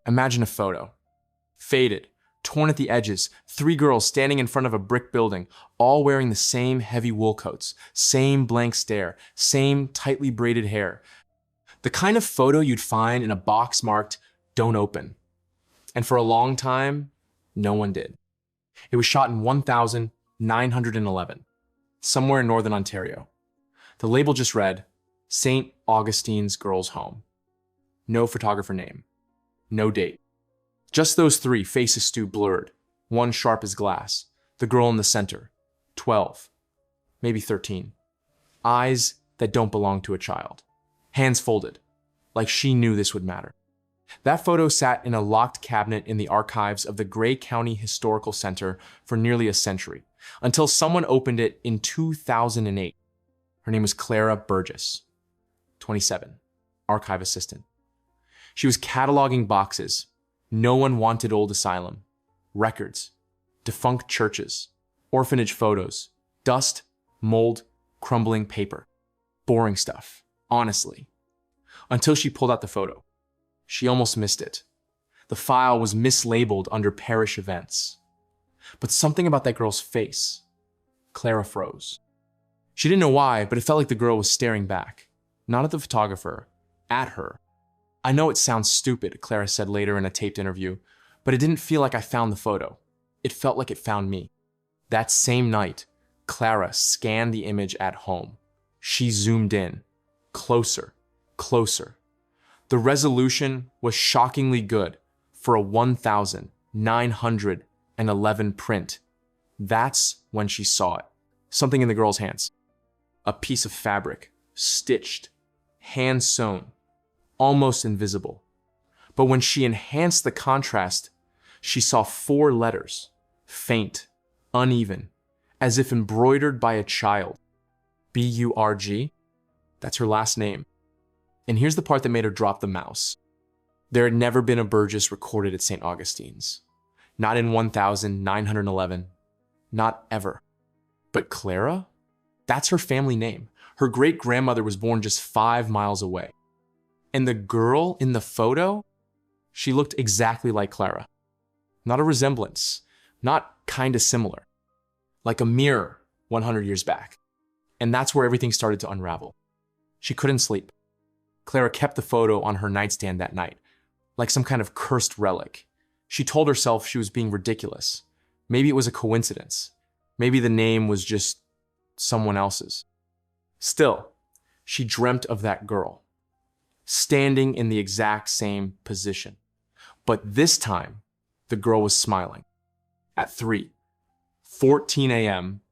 Imagine a photo. Faded, torn at the edges, 3 girls standing in front of a brick building, all wearing the same heavy wool coats, same blank stare, same tightly braided hair. The kind of photo you'd find in a box marked, "Don't open." And for a long time, no one did. It was shot in 1911, somewhere in northern Ontario. The label just read, St. Augustine's Girls' Home. No photographer name. No date. Just those 3, faces blurred, one sharp as glass. The girl in the center, 12, maybe 13. Eyes that don't belong to a child. Hands folded, like she knew this would matter. That photo sat in a locked cabinet in the archives of the Gray County Historical Center for nearly a century, until someone opened it in 2008. Her name was Clara Burgess, 27, archive assistant. She was cataloging boxes. No one wanted old asylum, records, defunct churches, orphanage photos, dust, mold, crumbling paper. Boring stuff, honestly. Until she pulled out the photo. She almost missed it. The file was mislabeled under parish events. But something about that girl's face. Clara froze. She didn't know why, but it felt like the girl was staring back. Not at the photographer, at her. "I know it sounds stupid," Clara said later in a taped interview, "but it didn't feel like I found the photo. It felt like it found me." That same night, Clara scanned the image at home. She zoomed in, closer, closer. The resolution was shockingly good for a 1911 print. That's when she saw it. Something in the girl's hands. A piece of fabric, stitched, hand-sewn, almost invisible. But when she enhanced the contrast, she saw 4 letters, faint, uneven, as if embroidered by a child. B-U-R-G? That's her last name. And here's the part that made her drop the mouse. There had never been a Burgess recorded at St. Augustine's. Not in 1911. Not ever. But Clara? That's her family name. Her great-grandmother was born just 5 miles away. And the girl in the photo? She looked exactly like Clara. Not a resemblance. Not kinda similar. Like a mirror 100 years back. And that's where everything started to unravel. She couldn't sleep. Clara kept the photo on her nightstand that night, like some kind of cursed relic. She told herself she was being ridiculous. Maybe it was a coincidence. Maybe the name was just someone else's. Still, she dreamt of that girl, standing in the exact same position. But this time, the girl was smiling. At 3:14 a.m.,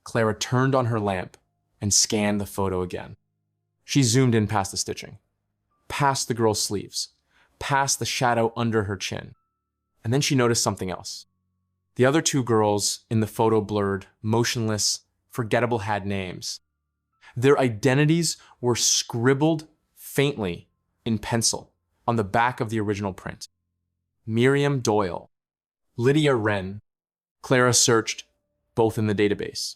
Clara turned on her lamp and scanned the photo again. She zoomed in past the stitching, past the girl's sleeves, past the shadow under her chin. And then she noticed something else. The other 2 girls in the photo blurred, motionless, forgettable had names. Their identities were scribbled faintly in pencil on the back of the original print. Miriam Doyle, Lydia Wren. Clara searched, both in the database.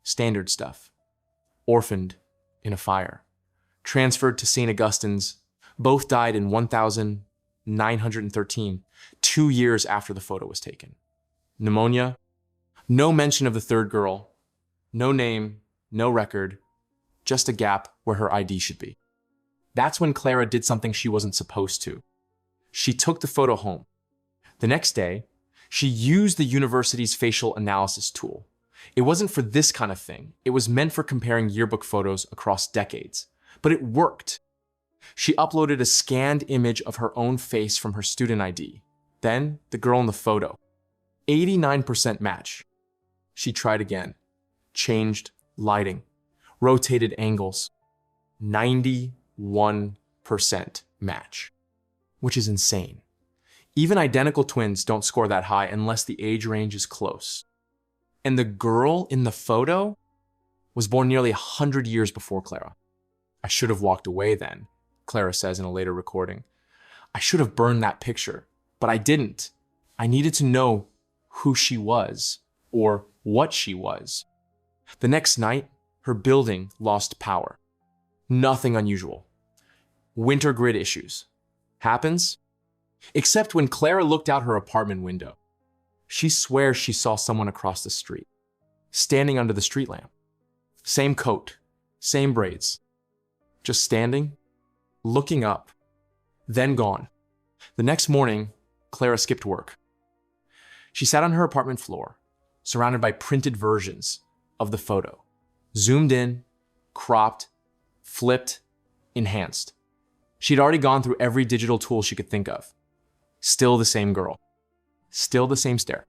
Standard stuff. Orphaned in a fire. Transferred to St. Augustine's. Both died in 1913, 2 years after the photo was taken. Pneumonia. No mention of the 3rd girl. No name, no record. Just a gap where her ID should be. That's when Clara did something she wasn't supposed to. She took the photo home. The next day, she used the university's facial analysis tool. It wasn't for this kind of thing. It was meant for comparing yearbook photos across decades. But it worked. She uploaded a scanned image of her own face from her student ID. Then, the girl in the photo. 89% match. She tried again. Changed lighting. Rotated angles. 91% match. Which is insane. Even identical twins don't score that high unless the age range is close. And the girl in the photo was born nearly 100 years before Clara. "I should have walked away then," Clara says in a later recording. "I should have burned that picture, but I didn't. I needed to know who she was, or what she was." The next night, her building lost power. Nothing unusual. Winter grid issues. Happens? Except when Clara looked out her apartment window. She swears she saw someone across the street, standing under the street lamp. Same coat, same braids. Just standing, looking up, then gone. The next morning, Clara skipped work. She sat on her apartment floor, surrounded by printed versions of the photo. Zoomed in, cropped, flipped, enhanced. She'd already gone through every digital tool she could think of. Still the same girl. Still the same stare.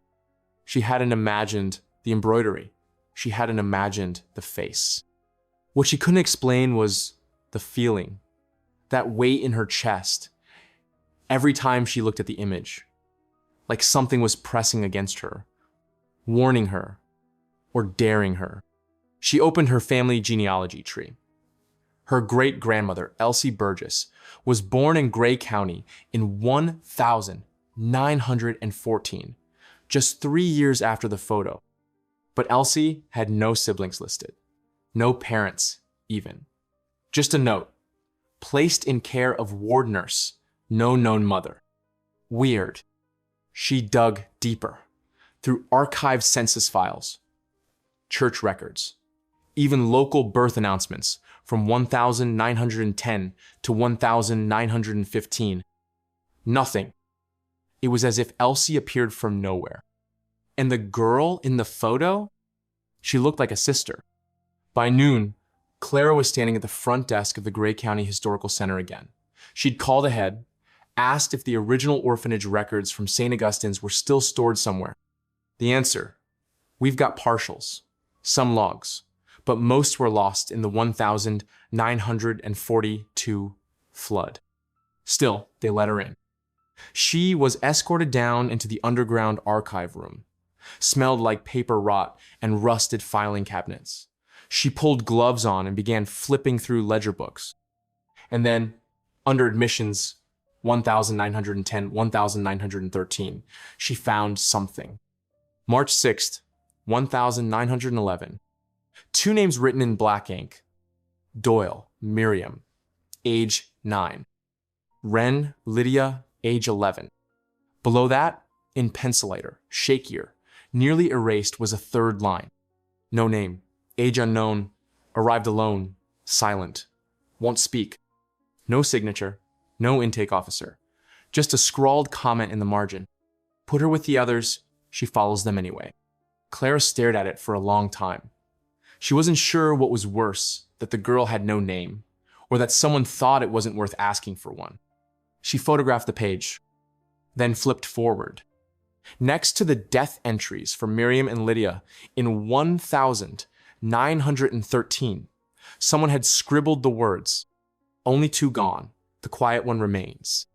She hadn't imagined the embroidery. She hadn't imagined the face. What she couldn't explain was the feeling, that weight in her chest, every time she looked at the image, like something was pressing against her, warning her, or daring her. She opened her family genealogy tree. Her great-grandmother, Elsie Burgess, was born in Gray County in 1914, just 3 years after the photo. But Elsie had no siblings listed, no parents even. Just a note, placed in care of ward nurse, no known mother. Weird. She dug deeper, through archived census files, church records, even local birth announcements from 1910 to 1915. Nothing. It was as if Elsie appeared from nowhere. And the girl in the photo? She looked like a sister. By noon, Clara was standing at the front desk of the Gray County Historical Center again. She'd called ahead, asked if the original orphanage records from St. Augustine's were still stored somewhere. The answer: we've got partials, some logs, but most were lost in the 1942 flood. Still, they let her in. She was escorted down into the underground archive room. Smelled like paper rot and rusted filing cabinets. She pulled gloves on and began flipping through ledger books. And then, under admissions 1910, 1913, she found something. March 6th, 1911. 2 names written in black ink. Doyle, Miriam, age 9. Wren, Lydia, age 11. Below that, in pencilator, shakier, nearly erased, was a third line. No name, age unknown, arrived alone, silent, won't speak. No signature, no intake officer, just a scrawled comment in the margin. Put her with the others, she follows them anyway. Clara stared at it for a long time. She wasn't sure what was worse, that the girl had no name, or that someone thought it wasn't worth asking for one. She photographed the page, then flipped forward. Next to the death entries for Miriam and Lydia in 1913, someone had scribbled the words, "Only 2 gone, the quiet one remains."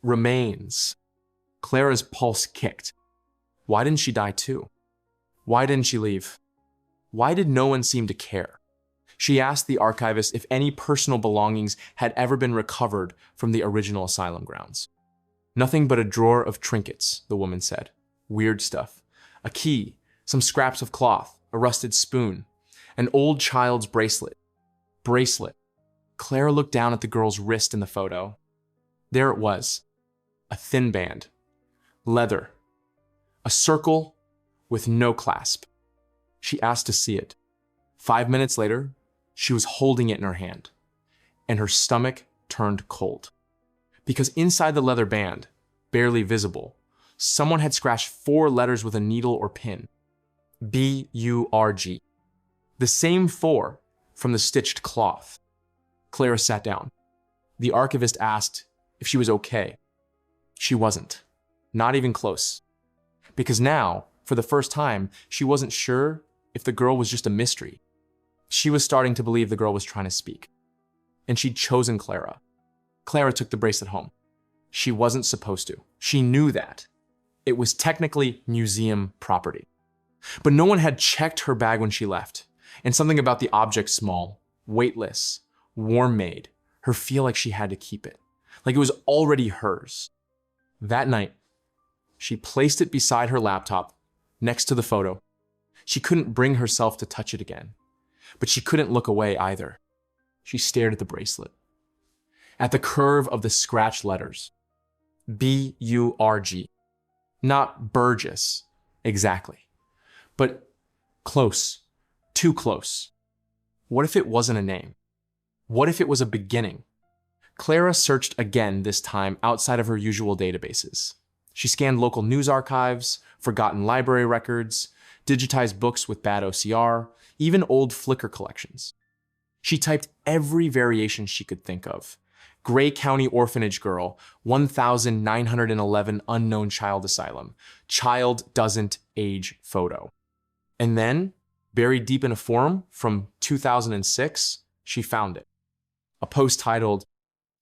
Remains. Clara's pulse kicked. Why didn't she die too? Why didn't she leave? Why did no one seem to care? She asked the archivist if any personal belongings had ever been recovered from the original asylum grounds. Nothing but a drawer of trinkets, the woman said. Weird stuff. A key, some scraps of cloth, a rusted spoon, an old child's bracelet. Bracelet. Clara looked down at the girl's wrist in the photo. There it was. A thin band. Leather. A circle with no clasp. She asked to see it. 5 minutes later, she was holding it in her hand, and her stomach turned cold. Because inside the leather band, barely visible, someone had scratched 4 letters with a needle or pin. B-U-R-G. The same 4 from the stitched cloth. Clara sat down. The archivist asked if she was okay. She wasn't. Not even close. Because now, for the first time, she wasn't sure if the girl was just a mystery. She was starting to believe the girl was trying to speak. And she'd chosen Clara. Clara took the bracelet home. She wasn't supposed to. She knew that. It was technically museum property. But no one had checked her bag when she left. And something about the object small, weightless, warm made her feel like she had to keep it. Like it was already hers. That night, she placed it beside her laptop, next to the photo. She couldn't bring herself to touch it again. But she couldn't look away either. She stared at the bracelet. At the curve of the scratched letters. B-U-R-G. Not Burgess, exactly. But close. Too close. What if it wasn't a name? What if it was a beginning? Clara searched again, this time outside of her usual databases. She scanned local news archives, forgotten library records, digitized books with bad OCR, even old Flickr collections. She typed every variation she could think of. Gray County Orphanage Girl, 1911 Unknown Child Asylum, child doesn't age photo. And then, buried deep in a forum from 2006, she found it. A post titled,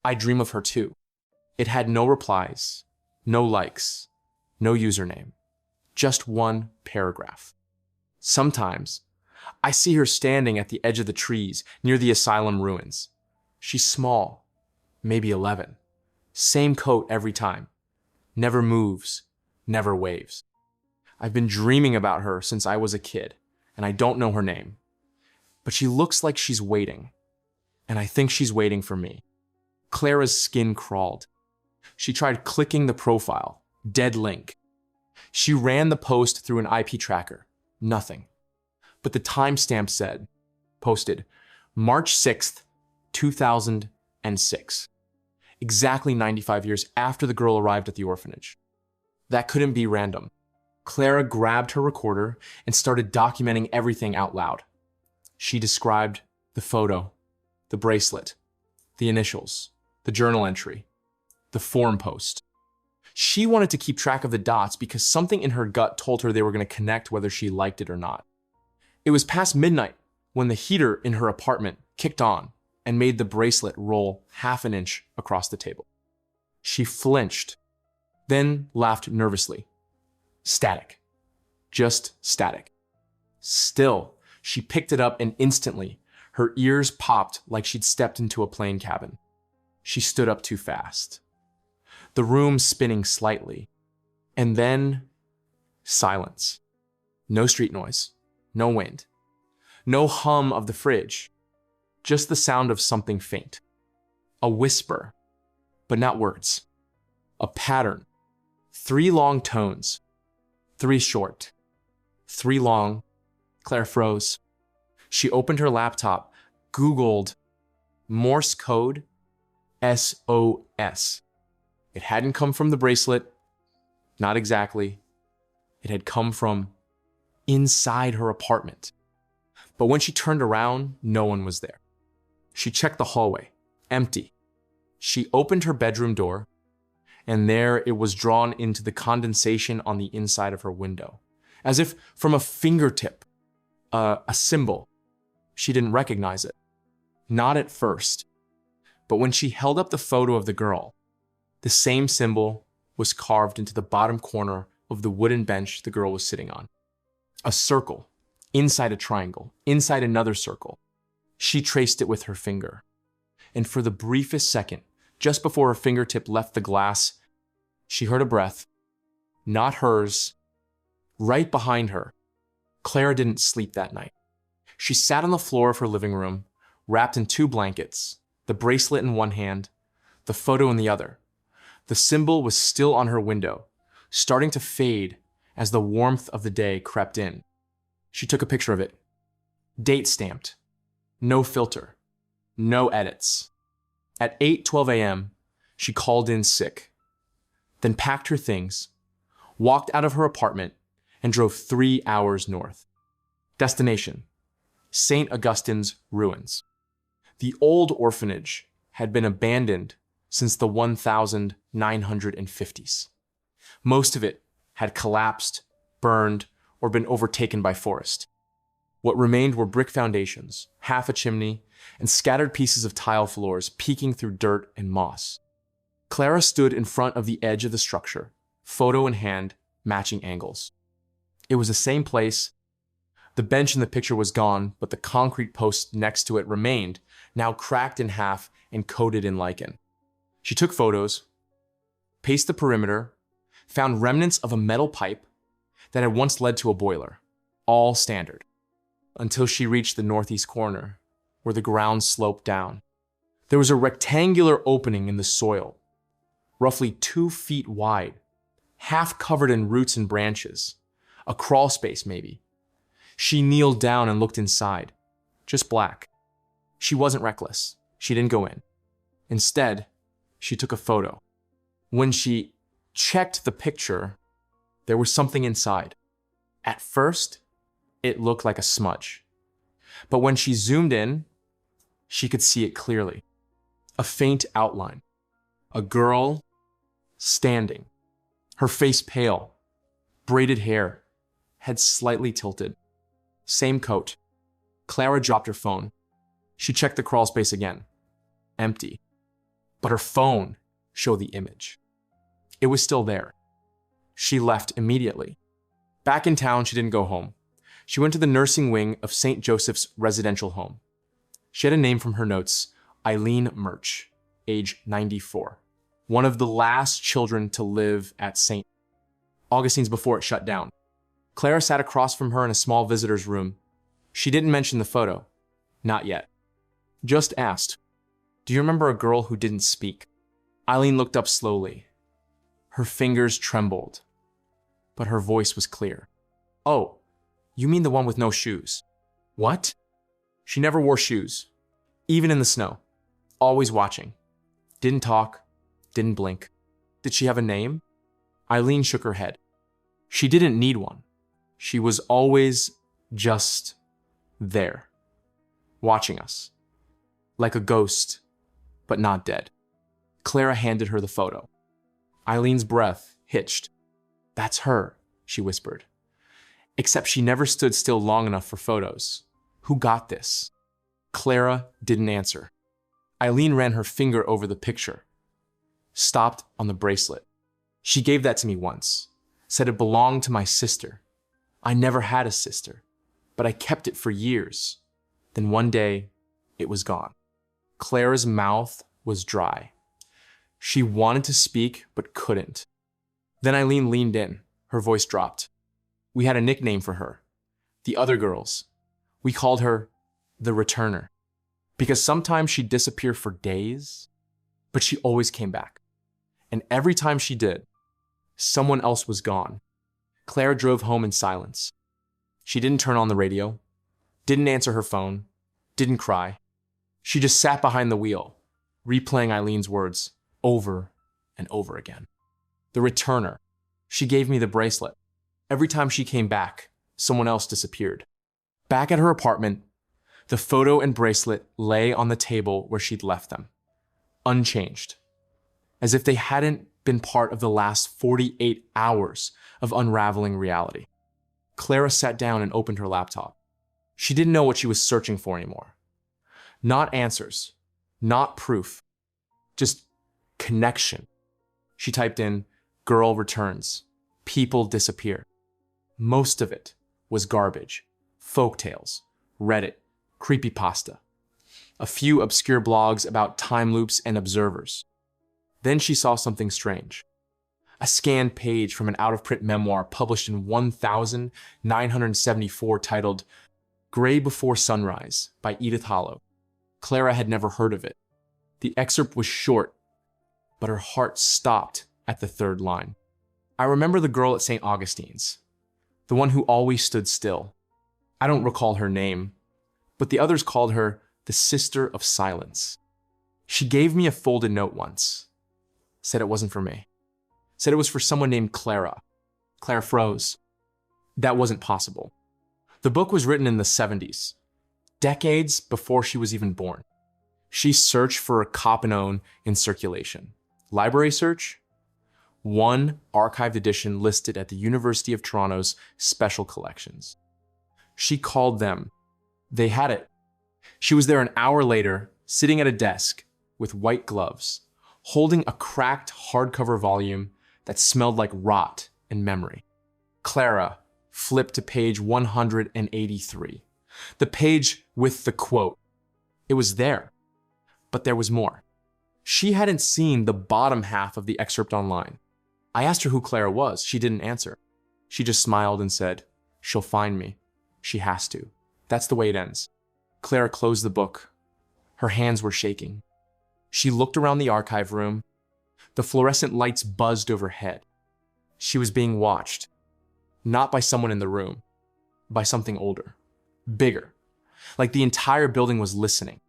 "I dream of her too." It had no replies, no likes, no username, just one paragraph. "Sometimes, I see her standing at the edge of the trees near the asylum ruins. She's small, maybe 11. Same coat every time. Never moves, never waves. I've been dreaming about her since I was a kid, and I don't know her name. But she looks like she's waiting, and I think she's waiting for me." Clara's skin crawled. She tried clicking the profile. Dead link. She ran the post through an IP tracker. Nothing. But the timestamp said, posted, March 6th, 2006. Exactly 95 years after the girl arrived at the orphanage. That couldn't be random. Clara grabbed her recorder and started documenting everything out loud. She described the photo, the bracelet, the initials, the journal entry, the forum post. She wanted to keep track of the dots because something in her gut told her they were going to connect whether she liked it or not. It was past midnight when the heater in her apartment kicked on and made the bracelet roll half an inch across the table. She flinched, then laughed nervously. Static. Just static. Still, she picked it up and instantly, her ears popped like she'd stepped into a plane cabin. She stood up too fast. The room spinning slightly. And then, silence. No street noise. No wind. No hum of the fridge. Just the sound of something faint. A whisper, but not words. A pattern. 3 long tones. 3 short. 3 long. Claire froze. She opened her laptop, Googled Morse code SOS. It hadn't come from the bracelet. Not exactly. It had come from inside her apartment. But when she turned around, no one was there. She checked the hallway. Empty. She opened her bedroom door, and there it was drawn into the condensation on the inside of her window, as if from a fingertip, a symbol. She didn't recognize it. Not at first. But when she held up the photo of the girl, the same symbol was carved into the bottom corner of the wooden bench the girl was sitting on. A circle, inside a triangle, inside another circle. She traced it with her finger. And for the briefest second, just before her fingertip left the glass, she heard a breath. Not hers. Right behind her. Clara didn't sleep that night. She sat on the floor of her living room, wrapped in 2 blankets, the bracelet in one hand, the photo in the other. The symbol was still on her window, starting to fade as the warmth of the day crept in. She took a picture of it. Date stamped. No filter. No edits. At 8:12 a.m., she called in sick, then packed her things, walked out of her apartment, and drove 3 hours north. Destination: St. Augustine's ruins. The old orphanage had been abandoned since the 1950s. Most of it had collapsed, burned, or been overtaken by forest. What remained were brick foundations, half a chimney, and scattered pieces of tile floors peeking through dirt and moss. Clara stood in front of the edge of the structure, photo in hand, matching angles. It was the same place. The bench in the picture was gone, but the concrete post next to it remained, now cracked in half and coated in lichen. She took photos, paced the perimeter, found remnants of a metal pipe that had once led to a boiler, all standard, until she reached the northeast corner, where the ground sloped down. There was a rectangular opening in the soil, roughly 2 feet wide, half covered in roots and branches, a crawl space maybe. She kneeled down and looked inside, just black. She wasn't reckless. She didn't go in. Instead, she took a photo. When she checked the picture, there was something inside. At first, it looked like a smudge. But when she zoomed in, she could see it clearly. A faint outline. A girl standing. Her face pale. Braided hair. Head slightly tilted. Same coat. Clara dropped her phone. She checked the crawl space again. Empty. But her phone showed the image. It was still there. She left immediately. Back in town, she didn't go home. She went to the nursing wing of St. Joseph's residential home. She had a name from her notes, Eileen Murch, age 94. One of the last children to live at St. Augustine's before it shut down. Clara sat across from her in a small visitor's room. She didn't mention the photo. Not yet. Just asked, "Do you remember a girl who didn't speak?" Eileen looked up slowly. Her fingers trembled, but her voice was clear. "Oh, you mean the one with no shoes?" "What?" "She never wore shoes, even in the snow. Always watching. Didn't talk, didn't blink." "Did she have a name?" Eileen shook her head. She didn't need one. She was always just there, watching us. Like a ghost, but not dead. Clara handed her the photo. Eileen's breath hitched. "That's her," she whispered. Except she never stood still long enough for photos. "Who got this?" Clara didn't answer. Eileen ran her finger over the picture. Stopped on the bracelet. "She gave that to me once. Said it belonged to my sister. I never had a sister, but I kept it for years. Then one day, it was gone." Clara's mouth was dry. She wanted to speak, but couldn't. Then Eileen leaned in. Her voice dropped. "We had a nickname for her. The other girls. We called her the Returner. Because sometimes she'd disappear for days, but she always came back. And every time she did, someone else was gone." Clara drove home in silence. She didn't turn on the radio, didn't answer her phone, didn't cry. She just sat behind the wheel, replaying Eileen's words over and over again. The Returner. She gave me the bracelet. Every time she came back, someone else disappeared. Back at her apartment, the photo and bracelet lay on the table where she'd left them, unchanged, as if they hadn't been part of the last 48 hours of unraveling reality. Clara sat down and opened her laptop. She didn't know what she was searching for anymore. Not answers, not proof, just connection. She typed in, "Girl returns, people disappear." Most of it was garbage, folktales, Reddit, creepypasta, a few obscure blogs about time loops and observers. Then she saw something strange. A scanned page from an out-of-print memoir published in 1974 titled Gray Before Sunrise by Edith Hollow. Clara had never heard of it. The excerpt was short, but her heart stopped at the third line. "I remember the girl at St. Augustine's, the one who always stood still. I don't recall her name, but the others called her the Sister of Silence. She gave me a folded note once. Said it wasn't for me. Said it was for someone named Clara." Clara froze. That wasn't possible. The book was written in the 70s, decades before she was even born. She searched for a cop and own in circulation. Library search? One archived edition listed at the University of Toronto's special collections. She called them. They had it. She was there an hour later, sitting at a desk with white gloves, holding a cracked hardcover volume that smelled like rot and memory. Clara flipped to page 183, the page with the quote. It was there, but there was more. She hadn't seen the bottom half of the excerpt online. I asked her who Clara was. She didn't answer. She just smiled and said, "She'll find me. She has to. That's the way it ends." Clara closed the book. Her hands were shaking. She looked around the archive room. The fluorescent lights buzzed overhead. She was being watched, not by someone in the room, by something older, bigger, like the entire building was listening.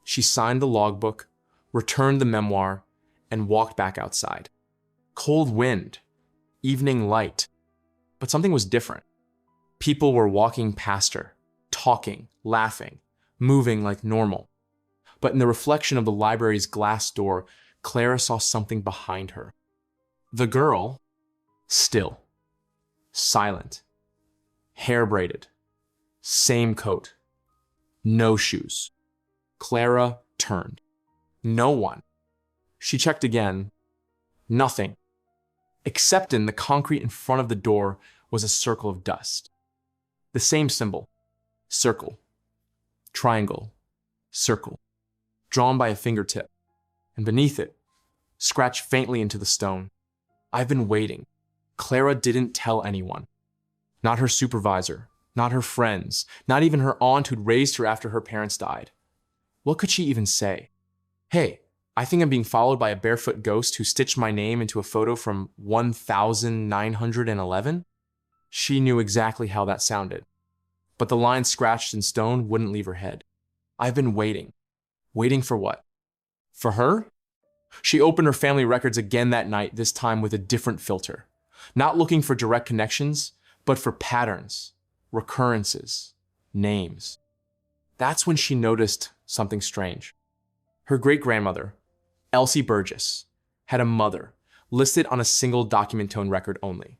She signed the logbook, returned the memoir, and walked back outside. Cold wind, evening light, but something was different. People were walking past her, talking, laughing, moving like normal. But in the reflection of the library's glass door, Clara saw something behind her. The girl, still, silent, hair braided, same coat, no shoes. Clara turned. No one. She checked again. Nothing. Except in the concrete in front of the door was a circle of dust. The same symbol. Circle. Triangle. Circle. Drawn by a fingertip. And beneath it, scratched faintly into the stone. I've been waiting. Clara didn't tell anyone. Not her supervisor, not her friends, not even her aunt who'd raised her after her parents died. What could she even say? Hey, I think I'm being followed by a barefoot ghost who stitched my name into a photo from 1911? She knew exactly how that sounded. But the line scratched in stone wouldn't leave her head. I've been waiting. Waiting for what? For her? She opened her family records again that night, this time with a different filter. Not looking for direct connections, but for patterns, recurrences, names. That's when she noticed something strange. Her great-grandmother, Elsie Burgess, had a mother listed on a single document tone record only.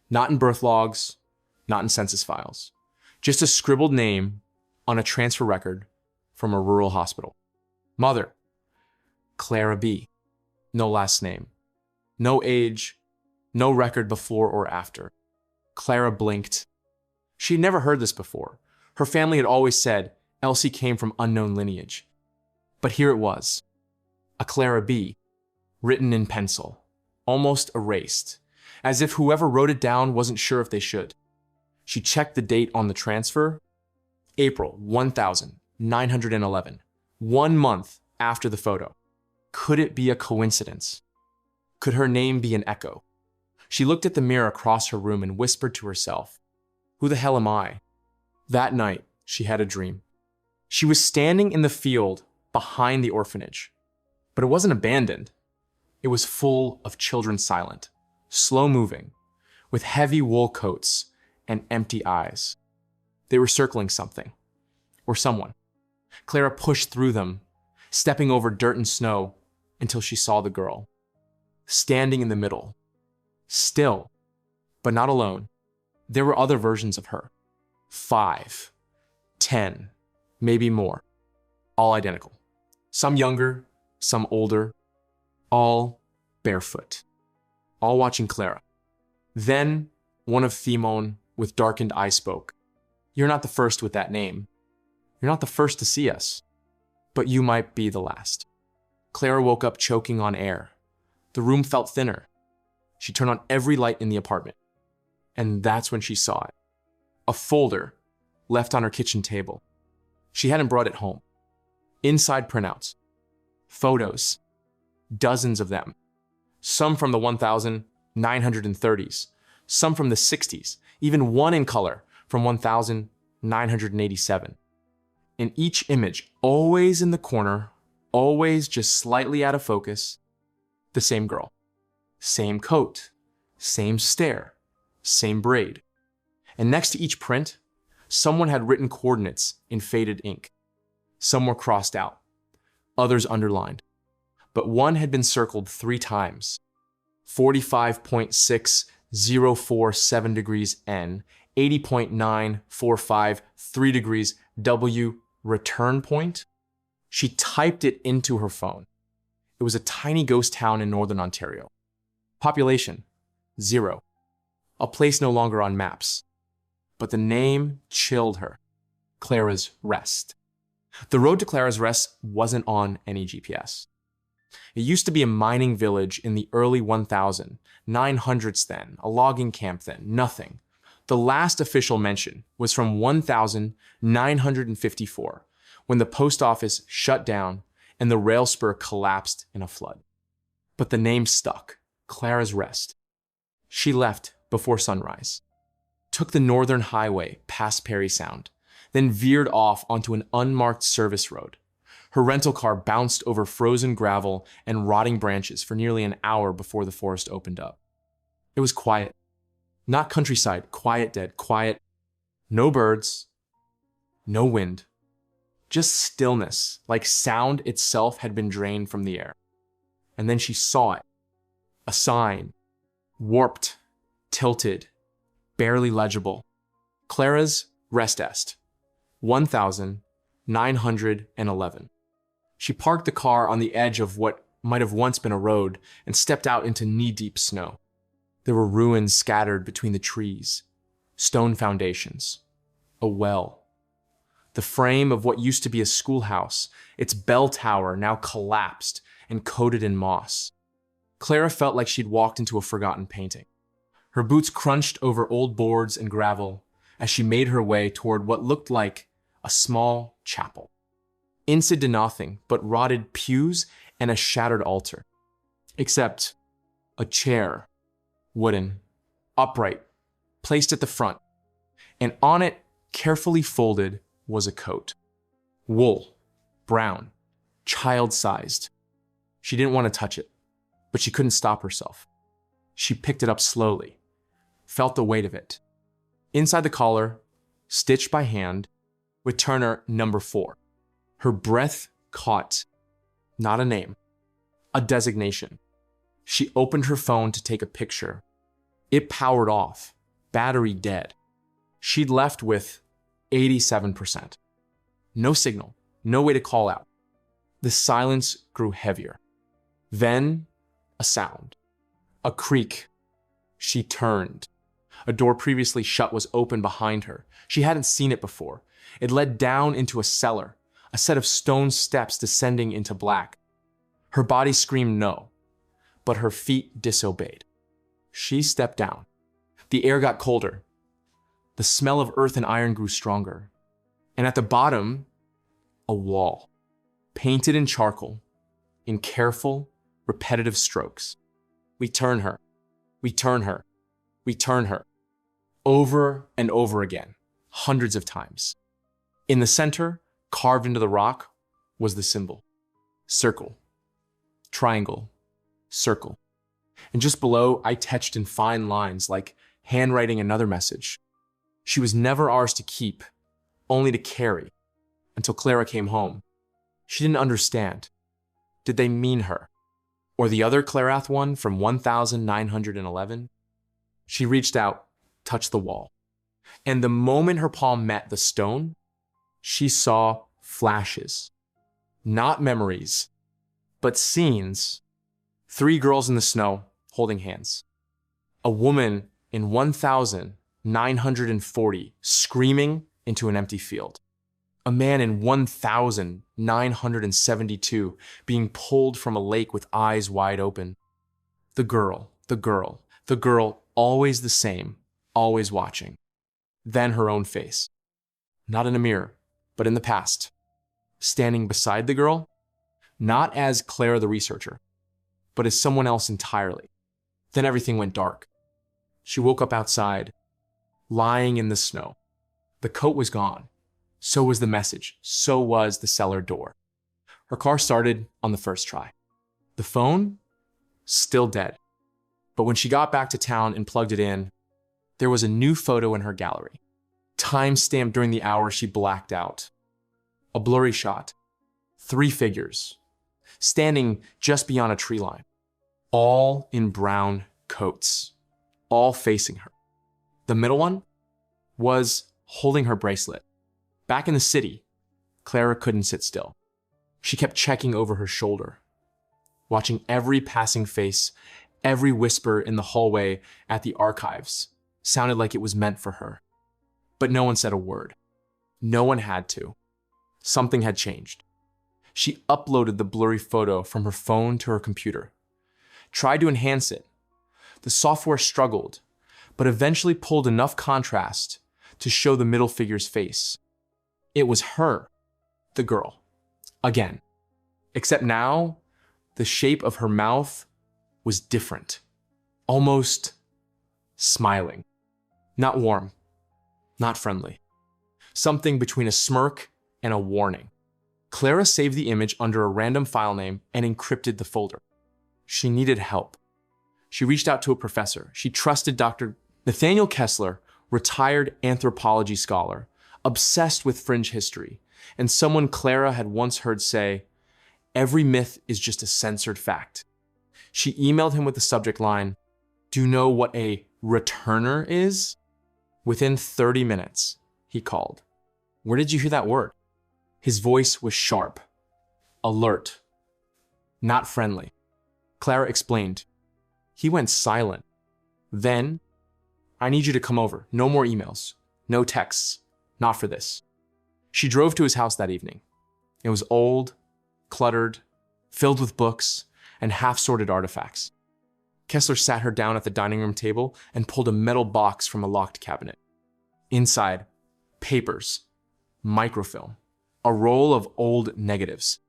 Not in birth logs, not in census files. Just a scribbled name on a transfer record from a rural hospital. Mother, Clara B. No last name. No age, no record before or after. Clara blinked. She'd never heard this before. Her family had always said Elsie came from unknown lineage. But here it was. A Clara B, written in pencil, almost erased, as if whoever wrote it down wasn't sure if they should. She checked the date on the transfer. April 1911, 1 month after the photo. Could it be a coincidence? Could her name be an echo? She looked at the mirror across her room and whispered to herself, who the hell am I? That night, she had a dream. She was standing in the field behind the orphanage, but it wasn't abandoned. It was full of children silent, slow-moving, with heavy wool coats and empty eyes. They were circling something, or someone. Clara pushed through them, stepping over dirt and snow until she saw the girl, standing in the middle, still, but not alone. There were other versions of her. 5, 10, maybe more, all identical. Some younger, some older, all barefoot, all watching Clara. Then one of Themon with darkened eye spoke. You're not the first with that name. You're not the first to see us, but you might be the last. Clara woke up choking on air. The room felt thinner. She turned on every light in the apartment, and that's when she saw it. A folder left on her kitchen table. She hadn't brought it home. Inside printouts, photos, dozens of them. Some from the 1930s, some from the 60s, even one in color from 1987. In each image, always in the corner, always just slightly out of focus, the same girl. Same coat, same stare, same braid. And next to each print, someone had written coordinates in faded ink. Some were crossed out, others underlined. But one had been circled 3 times. 45.6047 degrees N, 80.9453 degrees W, return point. She typed it into her phone. It was a tiny ghost town in northern Ontario. Population, 0. A place no longer on maps. But the name chilled her. Clara's Rest. The road to Clara's Rest wasn't on any GPS. It used to be a mining village in the early 1900s then, a logging camp then, nothing. The last official mention was from 1954, when the post office shut down and the rail spur collapsed in a flood. But the name stuck. Clara's Rest. She left before sunrise, took the northern highway past Perry Sound, then veered off onto an unmarked service road. Her rental car bounced over frozen gravel and rotting branches for nearly an hour before the forest opened up. It was quiet. Not countryside, quiet dead, quiet. No birds, no wind. Just stillness, like sound itself had been drained from the air. And then she saw it. A sign. Warped, tilted, barely legible. Clara's Rest Est, 1911. She parked the car on the edge of what might have once been a road and stepped out into knee-deep snow. There were ruins scattered between the trees, stone foundations, a well. The frame of what used to be a schoolhouse, its bell tower now collapsed and coated in moss. Clara felt like she'd walked into a forgotten painting. Her boots crunched over old boards and gravel as she made her way toward what looked like a small chapel. Inside to nothing but rotted pews and a shattered altar. Except a chair, wooden, upright, placed at the front, and on it, carefully folded, was a coat. Wool, brown, child-sized. She didn't want to touch it, but she couldn't stop herself. She picked it up slowly, felt the weight of it. Inside the collar, stitched by hand, with Turner number 4. Her breath caught, not a name, a designation. She opened her phone to take a picture. It powered off, battery dead. She'd left with 87%. No signal, no way to call out. The silence grew heavier. Then, a sound. A creak. She turned. A door previously shut was open behind her. She hadn't seen it before. It led down into a cellar, a set of stone steps descending into black. Her body screamed no, but her feet disobeyed. She stepped down. The air got colder. The smell of earth and iron grew stronger. And at the bottom, a wall, painted in charcoal, in careful, repetitive strokes. We turn her. We turn her. We turn her. Over and over again, hundreds of times. In the center, carved into the rock, was the symbol. Circle. Triangle. Circle. And just below, I etched in fine lines, like handwriting another message. She was never ours to keep, only to carry, until Clara came home. She didn't understand. Did they mean her? Or the other Clarath one from 1911? She reached out, touched the wall. And the moment her palm met the stone, she saw flashes. Not memories, but scenes. 3 girls in the snow holding hands. A woman in 1940 screaming into an empty field. A man in 1972 being pulled from a lake with eyes wide open. The girl, always the same, always watching. Then her own face. Not in a mirror, but in the past. Standing beside the girl, not as Clara the researcher, but as someone else entirely. Then everything went dark. She woke up outside, lying in the snow. The coat was gone. So was the message. So was the cellar door. Her car started on the first try. The phone? Still dead. But when she got back to town and plugged it in, there was a new photo in her gallery. Time-stamped during the hour she blacked out. A blurry shot. 3 figures. Standing just beyond a tree line. All in brown coats. All facing her. The middle one was holding her bracelet. Back in the city, Clara couldn't sit still. She kept checking over her shoulder, watching every passing face, every whisper in the hallway at the archives sounded like it was meant for her. But no one said a word. No one had to. Something had changed. She uploaded the blurry photo from her phone to her computer, tried to enhance it. The software struggled, but eventually pulled enough contrast to show the middle figure's face. It was her, the girl, again. Except now, the shape of her mouth was different, almost smiling. Not warm, not friendly. Something between a smirk and a warning. Clara saved the image under a random file name and encrypted the folder. She needed help. She reached out to a professor. She trusted Dr. Nathaniel Kessler, retired anthropology scholar, obsessed with fringe history, and someone Clara had once heard say, "Every myth is just a censored fact." She emailed him with the subject line, "Do you know what a returner is?" Within 30 minutes, he called. "Where did you hear that word?" His voice was sharp, alert, not friendly. Clara explained. He went silent. Then, "I need you to come over. No more emails. No texts. Not for this." She drove to his house that evening. It was old, cluttered, filled with books and half-sorted artifacts. Kessler sat her down at the dining room table and pulled a metal box from a locked cabinet. Inside, papers, microfilm, a roll of old negatives,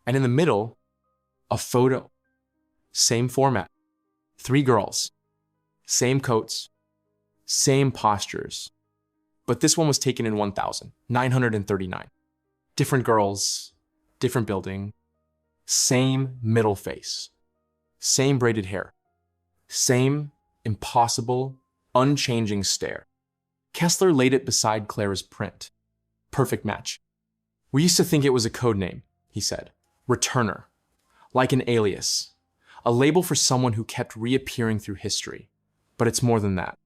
and in the middle, a photo. Same format. 3 girls, same coats, same postures. But this one was taken in 1939. Different girls, different building, same middle face, same braided hair, same impossible, unchanging stare. Kessler laid it beside Clara's print. Perfect match. "We used to think it was a code name," he said. "Returner. Like an alias. A label for someone who kept reappearing through history. But it's more than that."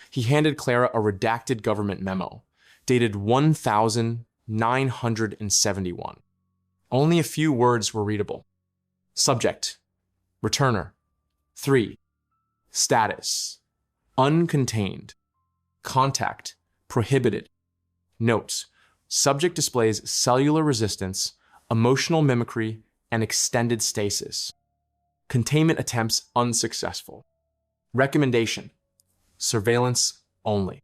He handed Clara a redacted government memo, dated 1971. Only a few words were readable. Subject: returner. 3. Status: uncontained. Contact: prohibited. Notes: subject displays cellular resistance, emotional mimicry, and extended stasis. Containment attempts unsuccessful. Recommendation: surveillance only.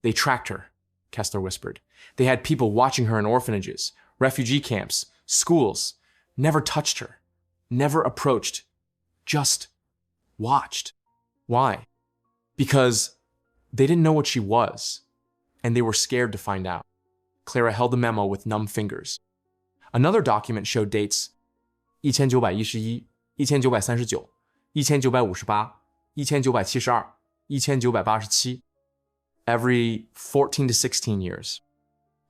"They tracked her," Kessler whispered. "They had people watching her in orphanages, refugee camps, schools. Never touched her. Never approached. Just watched." Why? Because they didn't know what she was, and they were scared to find out. Clara held the memo with numb fingers. Another document showed dates 1911、1939、1958、1972、1987. Every 14 to 16 years.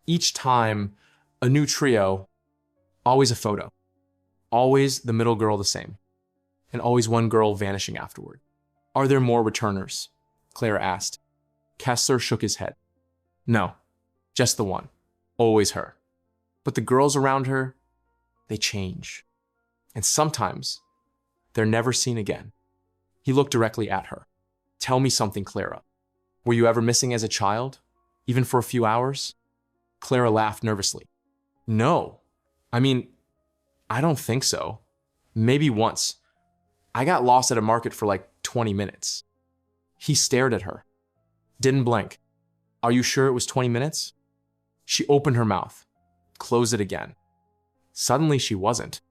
Each time, a new trio, always a photo. Always the middle girl the same. And always one girl vanishing afterward. "Are there more returners?" Clara asked. Kessler shook his head. "No, just the one. Always her. But the girls around her, they change. And sometimes, they're never seen again." He looked directly at her. "Tell me something, Clara. Were you ever missing as a child? Even for a few hours?" Clara laughed nervously. "No. I mean, I don't think so. Maybe once. I got lost at a market for like 20 minutes. He stared at her. Didn't blink. "Are you sure it was 20 minutes? She opened her mouth, closed it again. Suddenly she wasn't.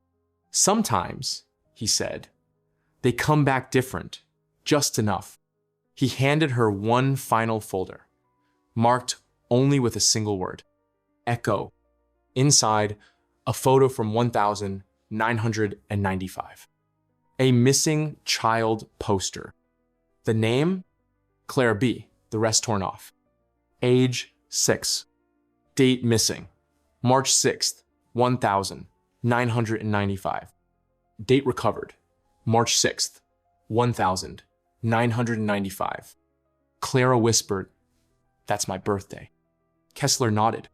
"Sometimes," he said, "they come back different, just enough." He handed her one final folder, marked only with a single word: Echo. Inside, a photo from 1995. A missing child poster. The name? Clara B., the rest torn off. Age 6. Date missing: March 6th, 1995. Date recovered: March 6th, 1995. Clara whispered, "That's my birthday." Kessler nodded.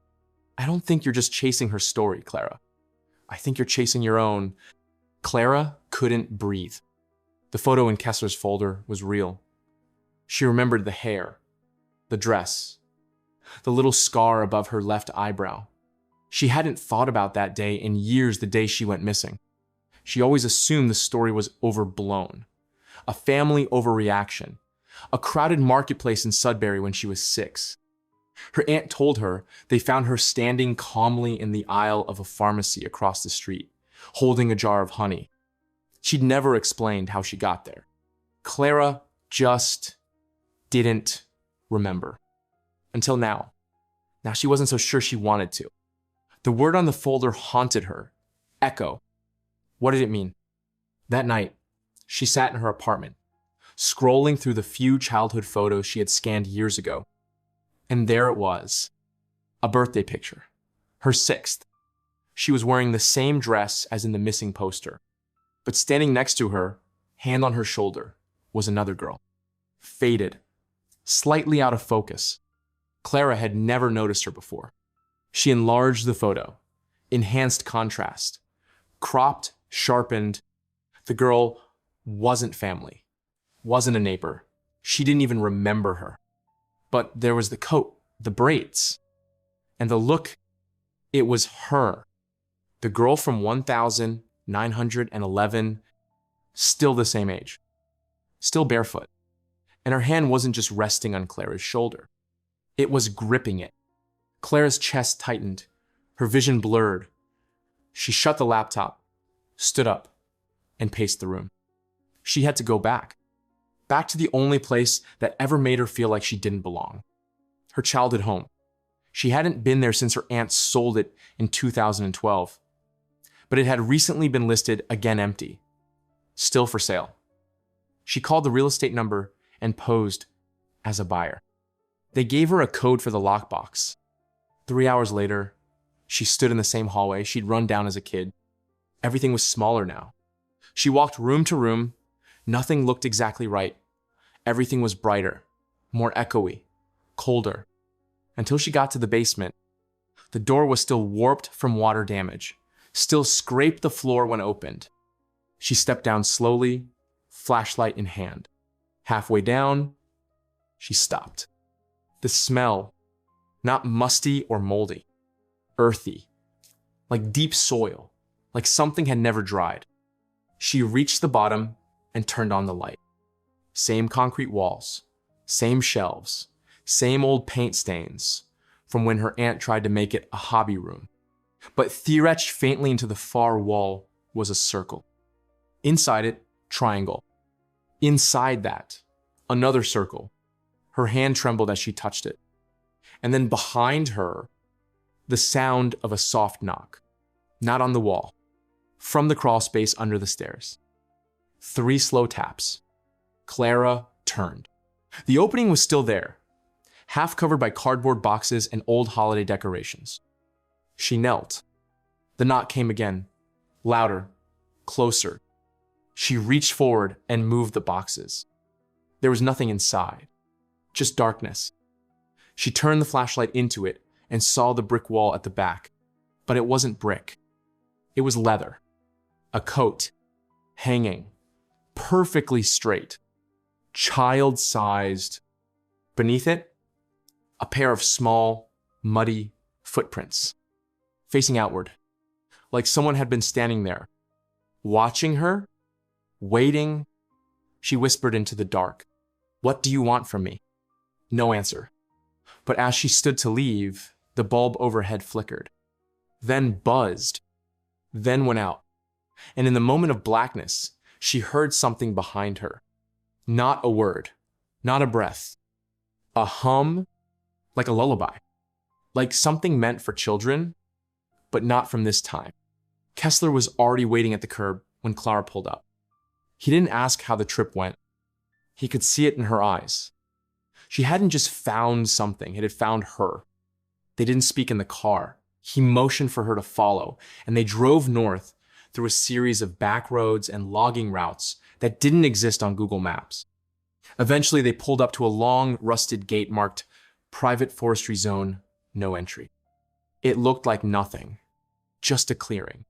"I don't think you're just chasing her story, Clara. I think you're chasing your own." Clara couldn't breathe. The photo in Kessler's folder was real. She remembered the hair, the dress, the little scar above her left eyebrow. She hadn't thought about that day in years, the day she went missing. She always assumed the story was overblown. A family overreaction. A crowded marketplace in Sudbury when she was 6. Her aunt told her they found her standing calmly in the aisle of a pharmacy across the street, holding a jar of honey. She'd never explained how she got there. Clara just didn't remember. Until now. Now she wasn't so sure she wanted to. The word on the folder haunted her. Echo. What did it mean? That night, she sat in her apartment, scrolling through the few childhood photos she had scanned years ago. And there it was. A birthday picture. Her 6th. She was wearing the same dress as in the missing poster. But standing next to her, hand on her shoulder, was another girl. Faded. Slightly out of focus. Clara had never noticed her before. She enlarged the photo, enhanced contrast, cropped, sharpened. The girl wasn't family, wasn't a neighbor. She didn't even remember her. But there was the coat, the braids, and the look. It was her. The girl from 1911, still the same age, still barefoot. And her hand wasn't just resting on Clara's shoulder. It was gripping it. Clara's chest tightened, her vision blurred. She shut the laptop, stood up, and paced the room. She had to go back to the only place that ever made her feel like she didn't belong. Her childhood home. She hadn't been there since her aunt sold it in 2012. But it had recently been listed again empty, still for sale. She called the real estate number and posed as a buyer. They gave her a code for the lockbox. 3 hours later, she stood in the same hallway she'd run down as a kid. Everything was smaller now. She walked room to room. Nothing looked exactly right. Everything was brighter, more echoey, colder. Until she got to the basement. The door was still warped from water damage, still scraped the floor when opened. She stepped down slowly, flashlight in hand. Halfway down, she stopped. The smell, not musty or moldy, earthy, like deep soil, like something had never dried. She reached the bottom and turned on the light. Same concrete walls, same shelves, same old paint stains from when her aunt tried to make it a hobby room. But etched faintly into the far wall was a circle. Inside it, triangle. Inside that, another circle. Her hand trembled as she touched it. And then behind her, the sound of a soft knock. Not on the wall. From the crawl space under the stairs. 3 slow taps. Clara turned. The opening was still there, half covered by cardboard boxes and old holiday decorations. She knelt. The knock came again, louder, closer. She reached forward and moved the boxes. There was nothing inside, just darkness. She turned the flashlight into it and saw the brick wall at the back, but it wasn't brick. It was leather. A coat, hanging, perfectly straight, child-sized. Beneath it, a pair of small, muddy footprints, facing outward, like someone had been standing there, watching her, waiting. She whispered into the dark, "What do you want from me?" No answer. But as she stood to leave, the bulb overhead flickered, then buzzed, then went out. And in the moment of blackness, she heard something behind her. Not a word, not a breath. A hum, like a lullaby. Like something meant for children, but not from this time. Kessler was already waiting at the curb when Clara pulled up. He didn't ask how the trip went. He could see it in her eyes. She hadn't just found something, it had found her. They didn't speak in the car. He motioned for her to follow, and they drove north through a series of back roads and logging routes that didn't exist on Google Maps. Eventually, they pulled up to a long, rusted gate marked Private Forestry Zone, No Entry. It looked like nothing, just a clearing.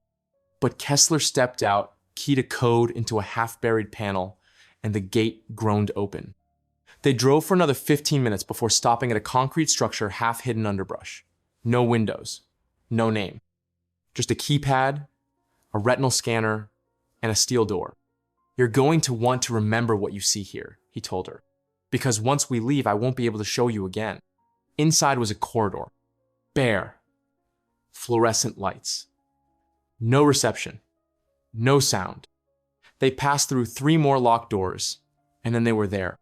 But Kessler stepped out, keyed a code into a half-buried panel, and the gate groaned open. They drove for another 15 minutes before stopping at a concrete structure half hidden underbrush. No windows, no name. Just a keypad, a retinal scanner, and a steel door. "You're going to want to remember what you see here," he told her, "because once we leave, I won't be able to show you again." Inside was a corridor, bare, fluorescent lights. No reception, no sound. They passed through 3 more locked doors, and then they were there.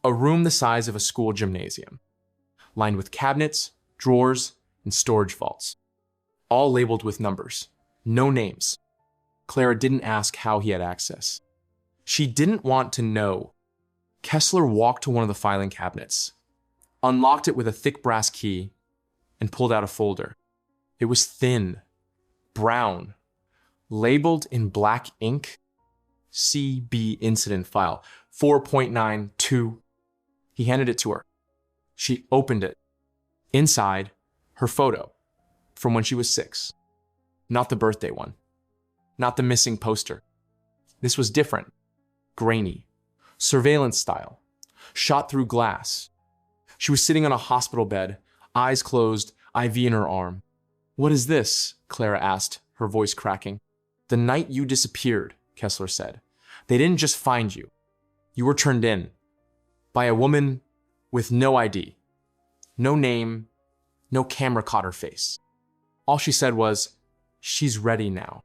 A room the size of a school gymnasium, lined with cabinets, drawers, and storage vaults, all labeled with numbers, no names. Clara didn't ask how he had access. She didn't want to know. Kessler walked to one of the filing cabinets, unlocked it with a thick brass key, and pulled out a folder. It was thin, brown, labeled in black ink, CB incident file, 4.92. He handed it to her. She opened it. Inside, her photo from when she was 6. Not the birthday one. Not the missing poster. This was different. Grainy. Surveillance style. Shot through glass. She was sitting on a hospital bed, eyes closed, IV in her arm. "What is this?" Clara asked, her voice cracking. "The night you disappeared," Kessler said. "They didn't just find you. You were turned in. By a woman with no ID. No name. No camera caught her face. All she said was, 'She's ready now.'"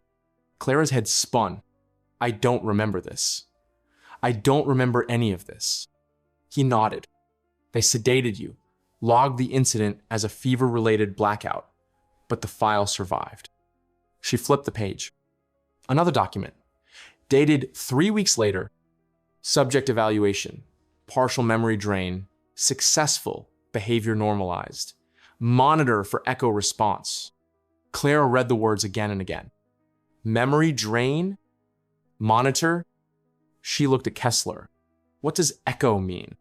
Clara's head spun. "I don't remember this. I don't remember any of this." He nodded. "They sedated you, logged the incident as a fever-related blackout, but the file survived." She flipped the page. Another document, dated 3 weeks later. Subject evaluation, partial memory drain, successful, behavior normalized, monitor for echo response. Clara read the words again and again. Memory drain? Monitor? She looked at Kessler. What does echo mean?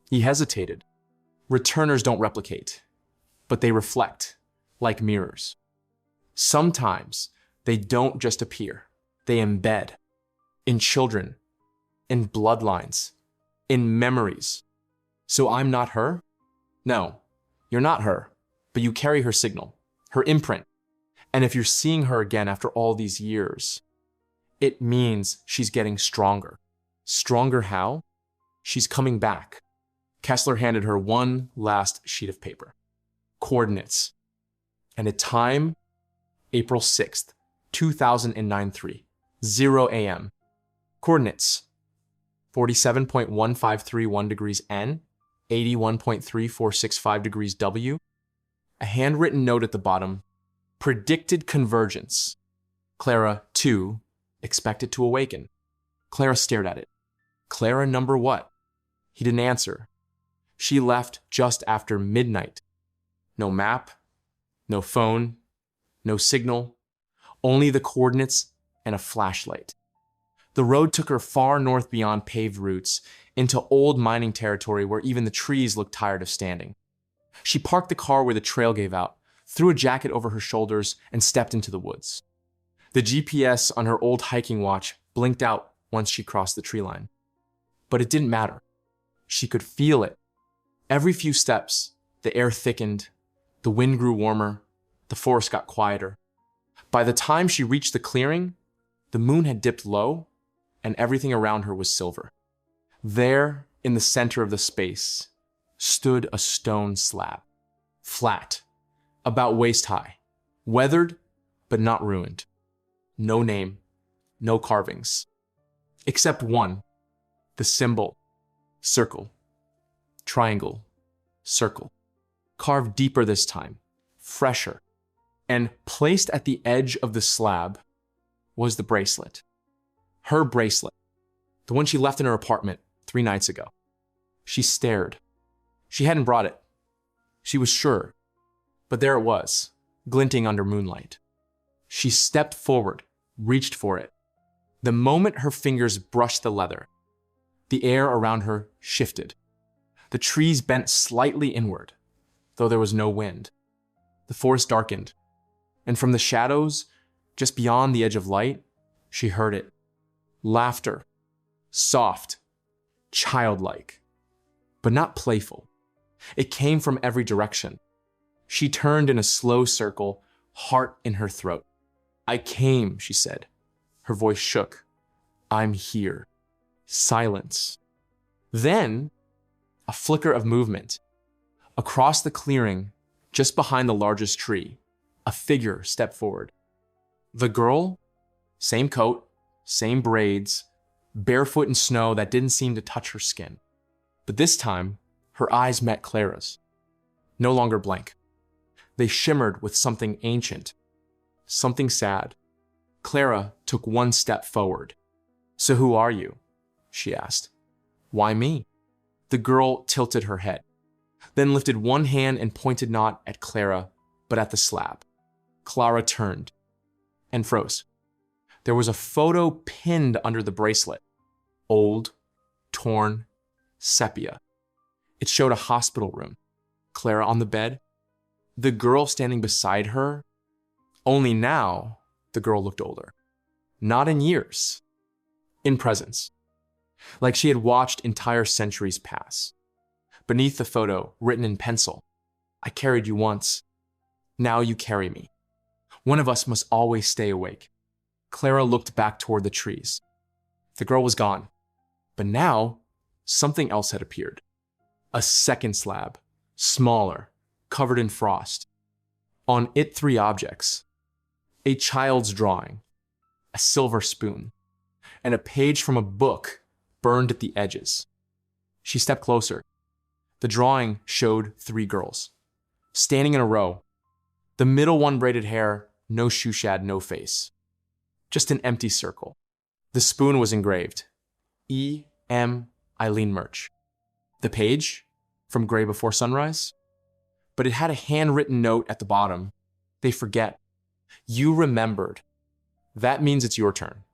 He hesitated. Returners don't replicate, but they reflect, like mirrors. Sometimes they don't just appear, they embed. In children, in bloodlines, in memories. So I'm not her? No, you're not her, but you carry her signal, her imprint. And if you're seeing her again after all these years, it means she's getting stronger. Stronger how? She's coming back. Kessler handed her one last sheet of paper. Coordinates. And a time, April 6th, 2009-3, 0 a.m. Coordinates. 47.1531 degrees N, 81.3465 degrees W. A handwritten note at the bottom. Predicted convergence. Clara 2, expected to awaken. Clara stared at it. Clara number what? He didn't answer. She left just after midnight. No map, no phone, no signal, only the coordinates and a flashlight. The road took her far north beyond paved routes, into old mining territory where even the trees looked tired of standing. She parked the car where the trail gave out, threw a jacket over her shoulders, and stepped into the woods. The GPS on her old hiking watch blinked out once she crossed the tree line. But it didn't matter. She could feel it. Every few steps, the air thickened, the wind grew warmer, the forest got quieter. By the time she reached the clearing, the moon had dipped low, and everything around her was silver. There, in the center of the space, stood a stone slab. Flat, about waist high, weathered, but not ruined. No name, no carvings. Except one, the symbol, circle, triangle, circle. Carved deeper this time, fresher. And placed at the edge of the slab was the bracelet. Her bracelet, the one she left in her apartment 3 nights ago. She stared. She hadn't brought it. She was sure. But there it was, glinting under moonlight. She stepped forward, reached for it. The moment her fingers brushed the leather, the air around her shifted. The trees bent slightly inward, though there was no wind. The forest darkened, and from the shadows, just beyond the edge of light, she heard it. Laughter, soft, childlike, but not playful. It came from every direction. She turned in a slow circle, heart in her throat. "I came," she said. Her voice shook. "I'm here." Silence. Then, a flicker of movement. Across the clearing, just behind the largest tree, a figure stepped forward. The girl, same coat, same braids, barefoot in snow that didn't seem to touch her skin. But this time, her eyes met Clara's. No longer blank. They shimmered with something ancient, something sad. Clara took one step forward. "So who are you?" she asked. "Why me?" The girl tilted her head, then lifted one hand and pointed not at Clara, but at the slab. Clara turned and froze. There was a photo pinned under the bracelet. Old, torn, sepia. It showed a hospital room. Clara on the bed, the girl standing beside her. Only now, the girl looked older. Not in years, in presence. Like she had watched entire centuries pass. Beneath the photo, written in pencil, "I carried you once. Now you carry me. One of us must always stay awake." Clara looked back toward the trees. The girl was gone. But now, something else had appeared. A second slab, smaller, covered in frost. On it, 3 objects. A child's drawing, a silver spoon, and a page from a book burned at the edges. She stepped closer. The drawing showed 3 girls, standing in a row. The middle one braided hair, no shoe shad, no face. Just an empty circle. The spoon was engraved. E. M. Eileen Murch. The page, from Gray Before Sunrise. But it had a handwritten note at the bottom. "They forget. You remembered. That means it's your turn."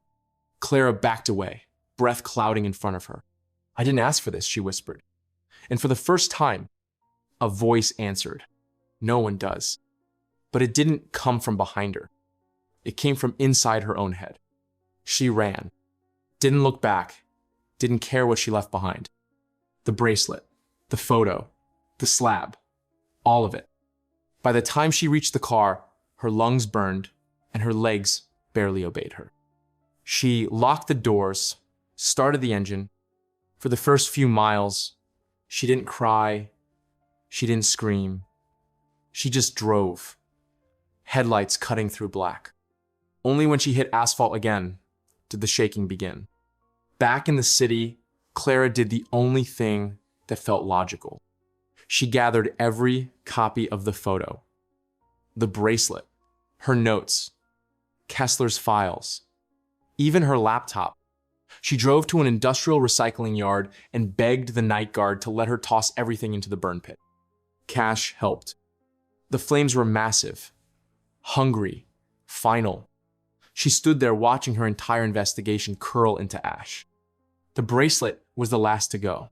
Clara backed away, breath clouding in front of her. "I didn't ask for this," she whispered. And for the first time, a voice answered. No one does. But it didn't come from behind her. It came from inside her own head. She ran. Didn't look back. Didn't care what she left behind. The bracelet, the photo, the slab, all of it. By the time she reached the car, her lungs burned and her legs barely obeyed her. She locked the doors, started the engine. For the first few miles, she didn't cry. She didn't scream. She just drove, headlights cutting through black. Only when she hit asphalt again did the shaking begin. Back in the city, Clara did the only thing that felt logical. She gathered every copy of the photo, the bracelet, her notes, Kessler's files, even her laptop. She drove to an industrial recycling yard and begged the night guard to let her toss everything into the burn pit. Cash helped. The flames were massive, hungry, final. She stood there watching her entire investigation curl into ash. The bracelet was the last to go.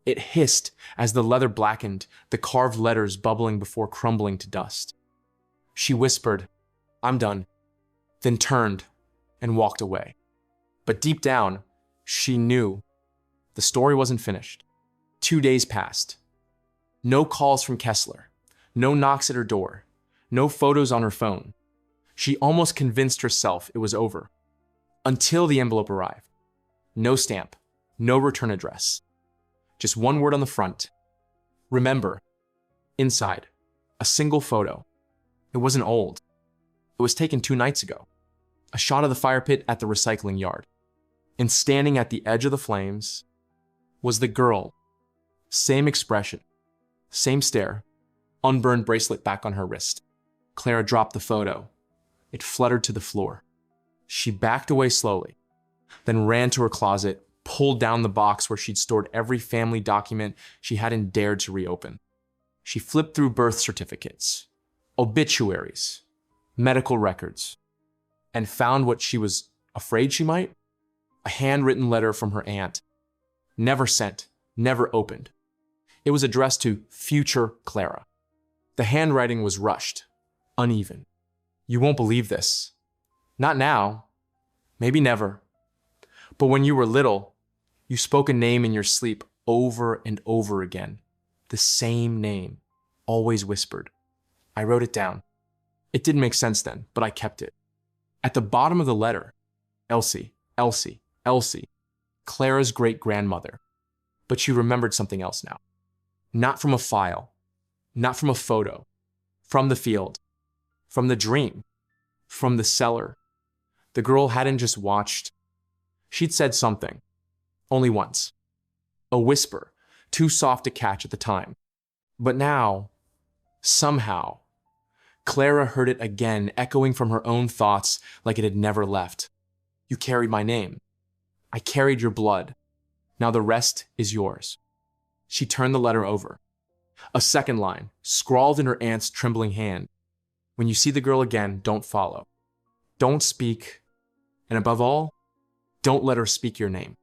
It hissed as the leather blackened, the carved letters bubbling before crumbling to dust. She whispered, "I'm done," then turned and walked away. But deep down, she knew the story wasn't finished. 2 days passed. No calls from Kessler, no knocks at her door, no photos on her phone. She almost convinced herself it was over. Until the envelope arrived. No stamp, no return address. Just one word on the front. Remember. Inside, a single photo. It wasn't old. It was taken 2 nights ago. A shot of the fire pit at the recycling yard. And standing at the edge of the flames was the girl. Same expression, same stare, unburned bracelet back on her wrist. Clara dropped the photo. It fluttered to the floor. She backed away slowly, then ran to her closet, pulled down the box where she'd stored every family document she hadn't dared to reopen. She flipped through birth certificates, obituaries, medical records, and found what she was afraid she might: a handwritten letter from her aunt. Never sent, never opened. It was addressed to future Clara. The handwriting was rushed, uneven. "You won't believe this. Not now. Maybe never. But when you were little, you spoke a name in your sleep over and over again. The same name, always whispered. I wrote it down. It didn't make sense then, but I kept it. At the bottom of the letter, Elsie, Elsie, Elsie, Clara's great-grandmother. But she remembered something else now. Not from a file, not from a photo, from the field, from the dream, from the cellar. The girl hadn't just watched, She'd said something, only once. A whisper, too soft to catch at the time. But now, somehow, Clara heard it again, echoing from her own thoughts like it had never left. You carried my name. I carried your blood. Now the rest is yours. She turned the letter over. A second line, scrawled in her aunt's trembling hand. When you see the girl again, don't follow. Don't speak. And above all, don't let her speak your name.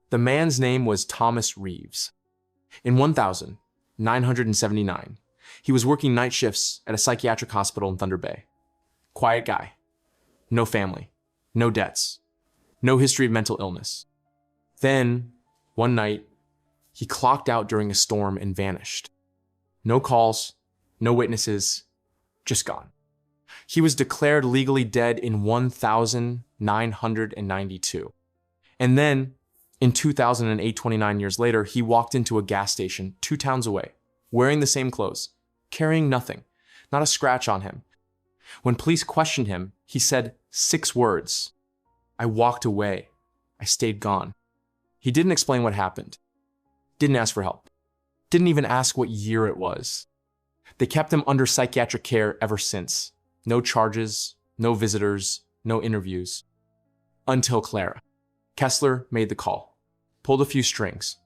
The man's name was Thomas Reeves. In 1979, he was working night shifts at a psychiatric hospital in Thunder Bay. Quiet guy. No family. No debts. No history of mental illness. Then, one night, he clocked out during a storm and vanished. No calls, no witnesses, just gone. He was declared legally dead in 1992. And then, in 2008, 29 years later, he walked into a gas station 2 towns away, wearing the same clothes, carrying nothing, not a scratch on him. When police questioned him, he said 6 words. I walked away. I stayed gone. He didn't explain what happened. Didn't ask for help. Didn't even ask what year it was. They kept him under psychiatric care ever since. No charges, no visitors, no interviews. Until Clara. Kessler made the call, pulled a few strings,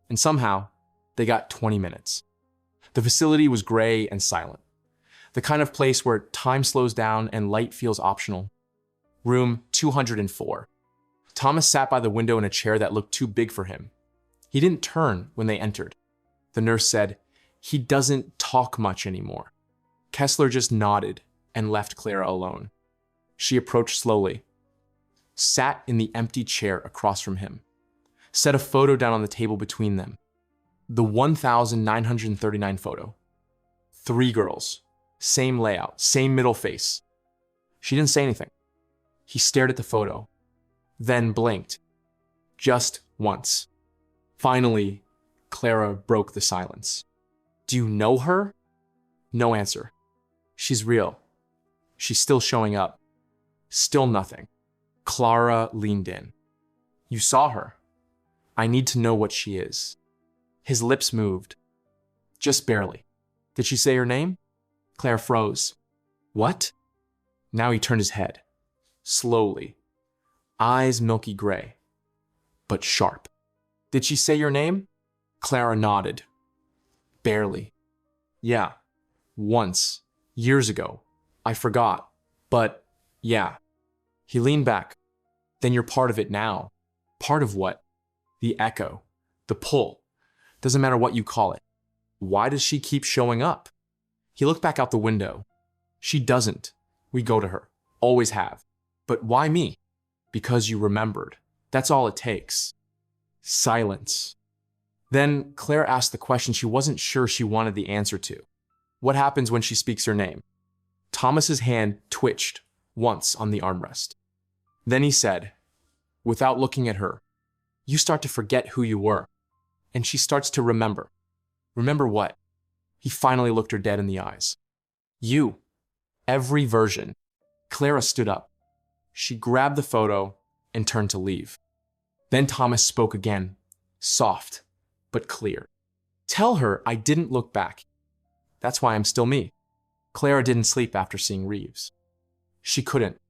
and somehow they got 20 minutes. The facility was gray and silent. The kind of place where time slows down and light feels optional. Room 204. Thomas sat by the window in a chair that looked too big for him. He didn't turn when they entered. The nurse said, he doesn't talk much anymore. Kessler just nodded and left Clara alone. She approached slowly, sat in the empty chair across from him, set a photo down on the table between them. The 1939 photo. 3 girls, same layout, same middle face. She didn't say anything. He stared at the photo, then blinked, just once. Finally, Clara broke the silence. Do you know her? No answer. She's real. She's still showing up. Still nothing. Clara leaned in. You saw her. I need to know what she is. His lips moved. Just barely. Did she say her name? Claire froze. What? Now he turned his head. Slowly. Eyes milky gray. But sharp. Did she say your name? Clara nodded. Barely. Yeah. Once. Years ago. I forgot. But, yeah. He leaned back. Then you're part of it now. Part of what? The echo. The pull. Doesn't matter what you call it. Why does she keep showing up? He looked back out the window. She doesn't. We go to her. Always have. But why me? Because you remembered. That's all it takes. Silence. Then Claire asked the question she wasn't sure she wanted the answer to. What happens when she speaks her name? Thomas's hand twitched once on the armrest. Then he said, without looking at her, you start to forget who you were. And she starts to remember. Remember what? He finally looked her dead in the eyes. You. Every version. Clara stood up. She grabbed the photo and turned to leave. Then Thomas spoke again, soft but clear. Tell her I didn't look back. That's why I'm still me. Clara didn't sleep after seeing Reeves. She couldn't.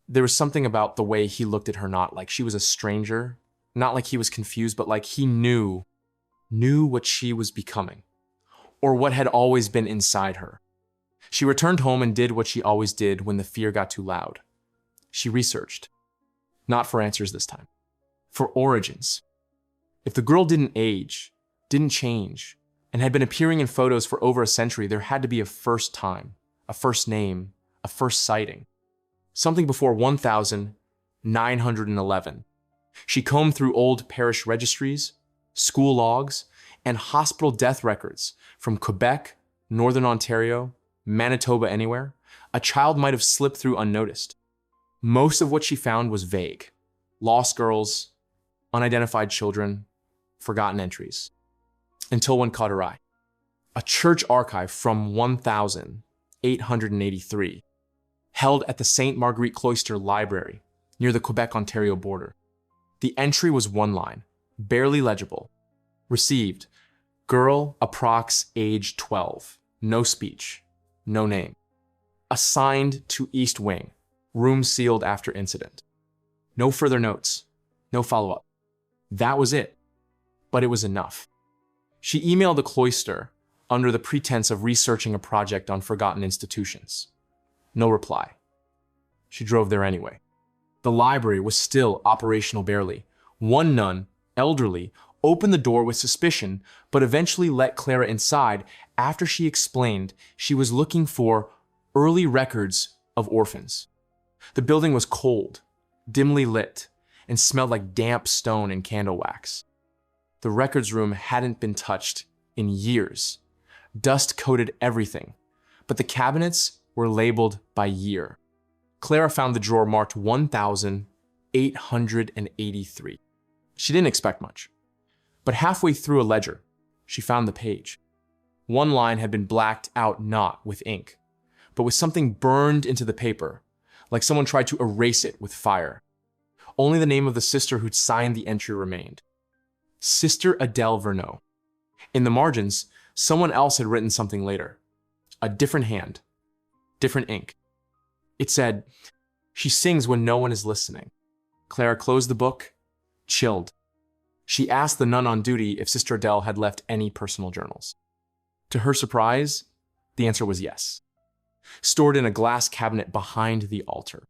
There was something about the way he looked at her, not like she was a stranger, not like he was confused, but like he knew what she was becoming, or what had always been inside her. She returned home and did what she always did when the fear got too loud. She researched. Not for answers this time. For origins. If the girl didn't age, didn't change, and had been appearing in photos for over a century, there had to be a first time, a first name, a first sighting. Something before 1911. She combed through old parish registries, school logs, and hospital death records from Quebec, Northern Ontario, Manitoba, anywhere. A child might have slipped through unnoticed. Most of what she found was vague. Lost girls, unidentified children, forgotten entries. Until one caught her eye. A church archive from 1883, held at the St. Marguerite Cloister Library near the Quebec-Ontario border. The entry was one line, barely legible. Received, girl approx age 12, no speech, no name. Assigned to East Wing, room sealed after incident. No further notes, no follow-up. That was it, but it was enough. She emailed the cloister under the pretense of researching a project on forgotten institutions. No reply. She drove there anyway. The library was still operational barely. One nun, elderly, opened the door with suspicion, but eventually let Clara inside after she explained she was looking for early records of orphans. The building was cold, dimly lit, and smelled like damp stone and candle wax. The records room hadn't been touched in years. Dust coated everything, but the cabinets were labeled by year. Clara found the drawer marked 1,883. She didn't expect much, but halfway through a ledger, she found the page. One line had been blacked out not with ink, but with something burned into the paper, like someone tried to erase it with fire. Only the name of the sister who'd signed the entry remained. Sister Adele Verneau. In the margins, someone else had written something later. A different hand, different ink. It said, "She sings when no one is listening." Clara closed the book, chilled. She asked the nun on duty if Sister Adele had left any personal journals. To her surprise, the answer was yes. Stored in a glass cabinet behind the altar.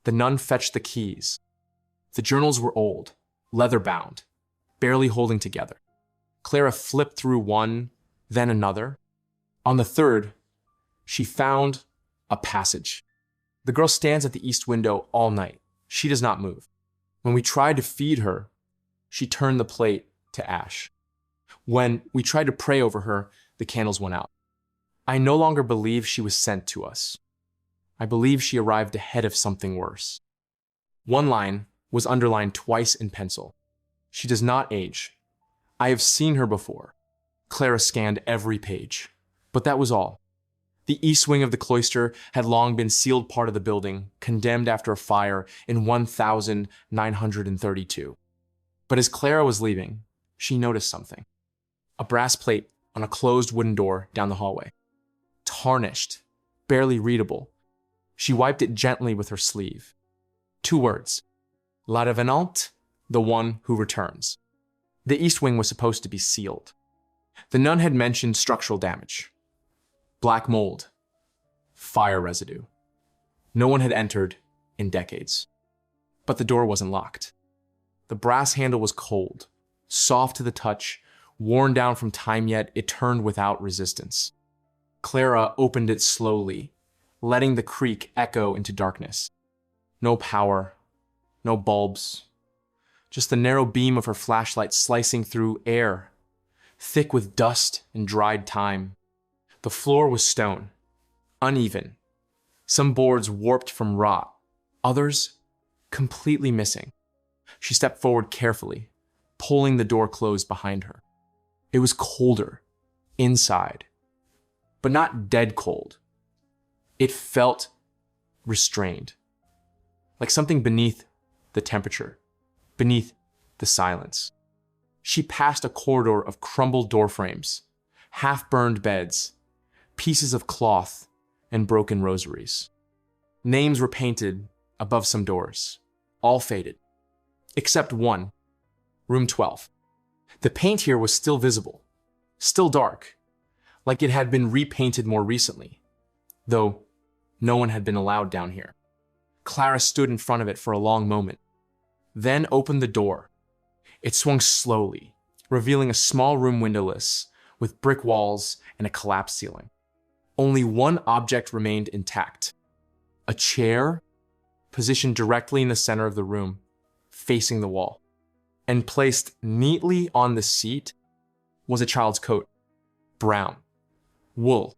The nun fetched the keys. The journals were old, leather-bound, barely holding together. Clara flipped through one, then another. On the third, she found a passage. The girl stands at the east window all night. She does not move. When we tried to feed her, she turned the plate to ash. When we tried to pray over her, the candles went out. I no longer believe she was sent to us. I believe she arrived ahead of something worse. One line was underlined twice in pencil. She does not age. I have seen her before. Clara scanned every page, but that was all. The east wing of the cloister had long been sealed part of the building, condemned after a fire in 1932. But as Clara was leaving, she noticed something. A brass plate on a closed wooden door down the hallway. Tarnished, barely readable. She wiped it gently with her sleeve. 2 words. La revenante, the one who returns. The east wing was supposed to be sealed. The nun had mentioned structural damage. Black mold. Fire residue. No one had entered in decades. But the door wasn't locked. The brass handle was cold, soft to the touch, worn down from time, yet it turned without resistance. Clara opened it slowly, letting the creak echo into darkness. No power, no bulbs, just the narrow beam of her flashlight slicing through air, thick with dust and dried time. The floor was stone, uneven, some boards warped from rot, others completely missing. She stepped forward carefully, pulling the door closed behind her. It was colder inside, but not dead cold. It felt restrained, like something beneath the temperature, beneath the silence. She passed a corridor of crumbled door frames, half-burned beds, pieces of cloth, and broken rosaries. Names were painted above some doors, all faded, except one, room 12. The paint here was still visible, still dark, like it had been repainted more recently, though no one had been allowed down here. Clara stood in front of it for a long moment, then opened the door. It swung slowly, revealing a small room windowless, with brick walls and a collapsed ceiling. Only one object remained intact. A chair, positioned directly in the center of the room, facing the wall. And placed neatly on the seat was a child's coat. Brown. Wool.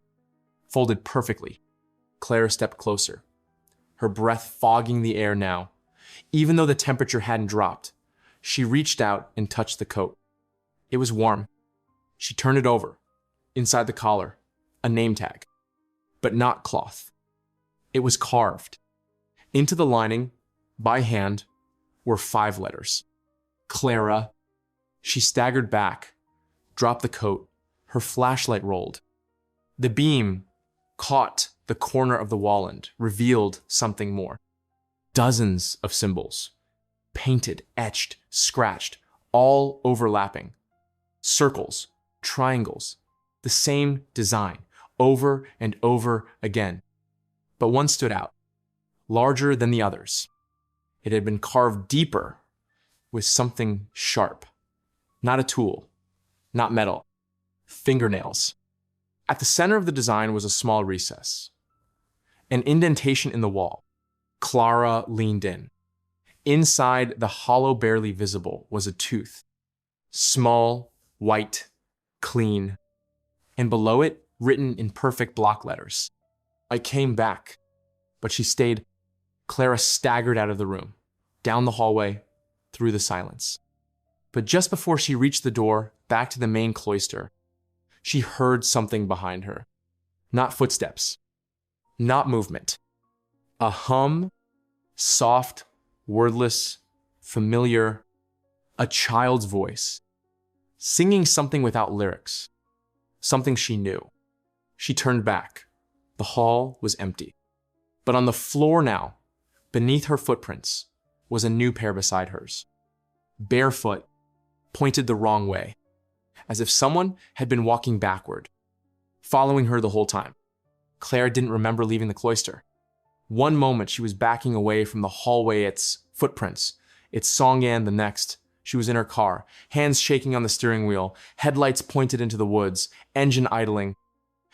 Folded perfectly. Clara stepped closer, her breath fogging the air now. Even though the temperature hadn't dropped, she reached out and touched the coat. It was warm. She turned it over. Inside the collar, a name tag, but not cloth. It was carved. Into the lining, by hand, were 5 letters. Clara. She staggered back, dropped the coat. Her flashlight rolled. The beam caught the corner of the wall and revealed something more. Dozens of symbols, painted, etched, scratched, all overlapping. Circles, triangles, the same design, over and over again. But one stood out, larger than the others. It had been carved deeper with something sharp. Not a tool, not metal, fingernails. At the center of the design was a small recess, an indentation in the wall. Clara leaned in. Inside the hollow barely visible was a tooth. Small, white, clean, and below it, written in perfect block letters. I came back, but she stayed. Clara staggered out of the room, down the hallway, through the silence. But just before she reached the door, back to the main cloister, she heard something behind her. Not footsteps, not movement. A hum, soft, wordless, familiar, a child's voice, singing something without lyrics, something she knew. She turned back. The hall was empty. But on the floor now, beneath her footprints, was a new pair beside hers. Barefoot, pointed the wrong way, as if someone had been walking backward, following her the whole time. Clara didn't remember leaving the cloister. One moment she was backing away from the hallway, its footprints, its songyan the next. She was in her car, hands shaking on the steering wheel, headlights pointed into the woods, engine idling.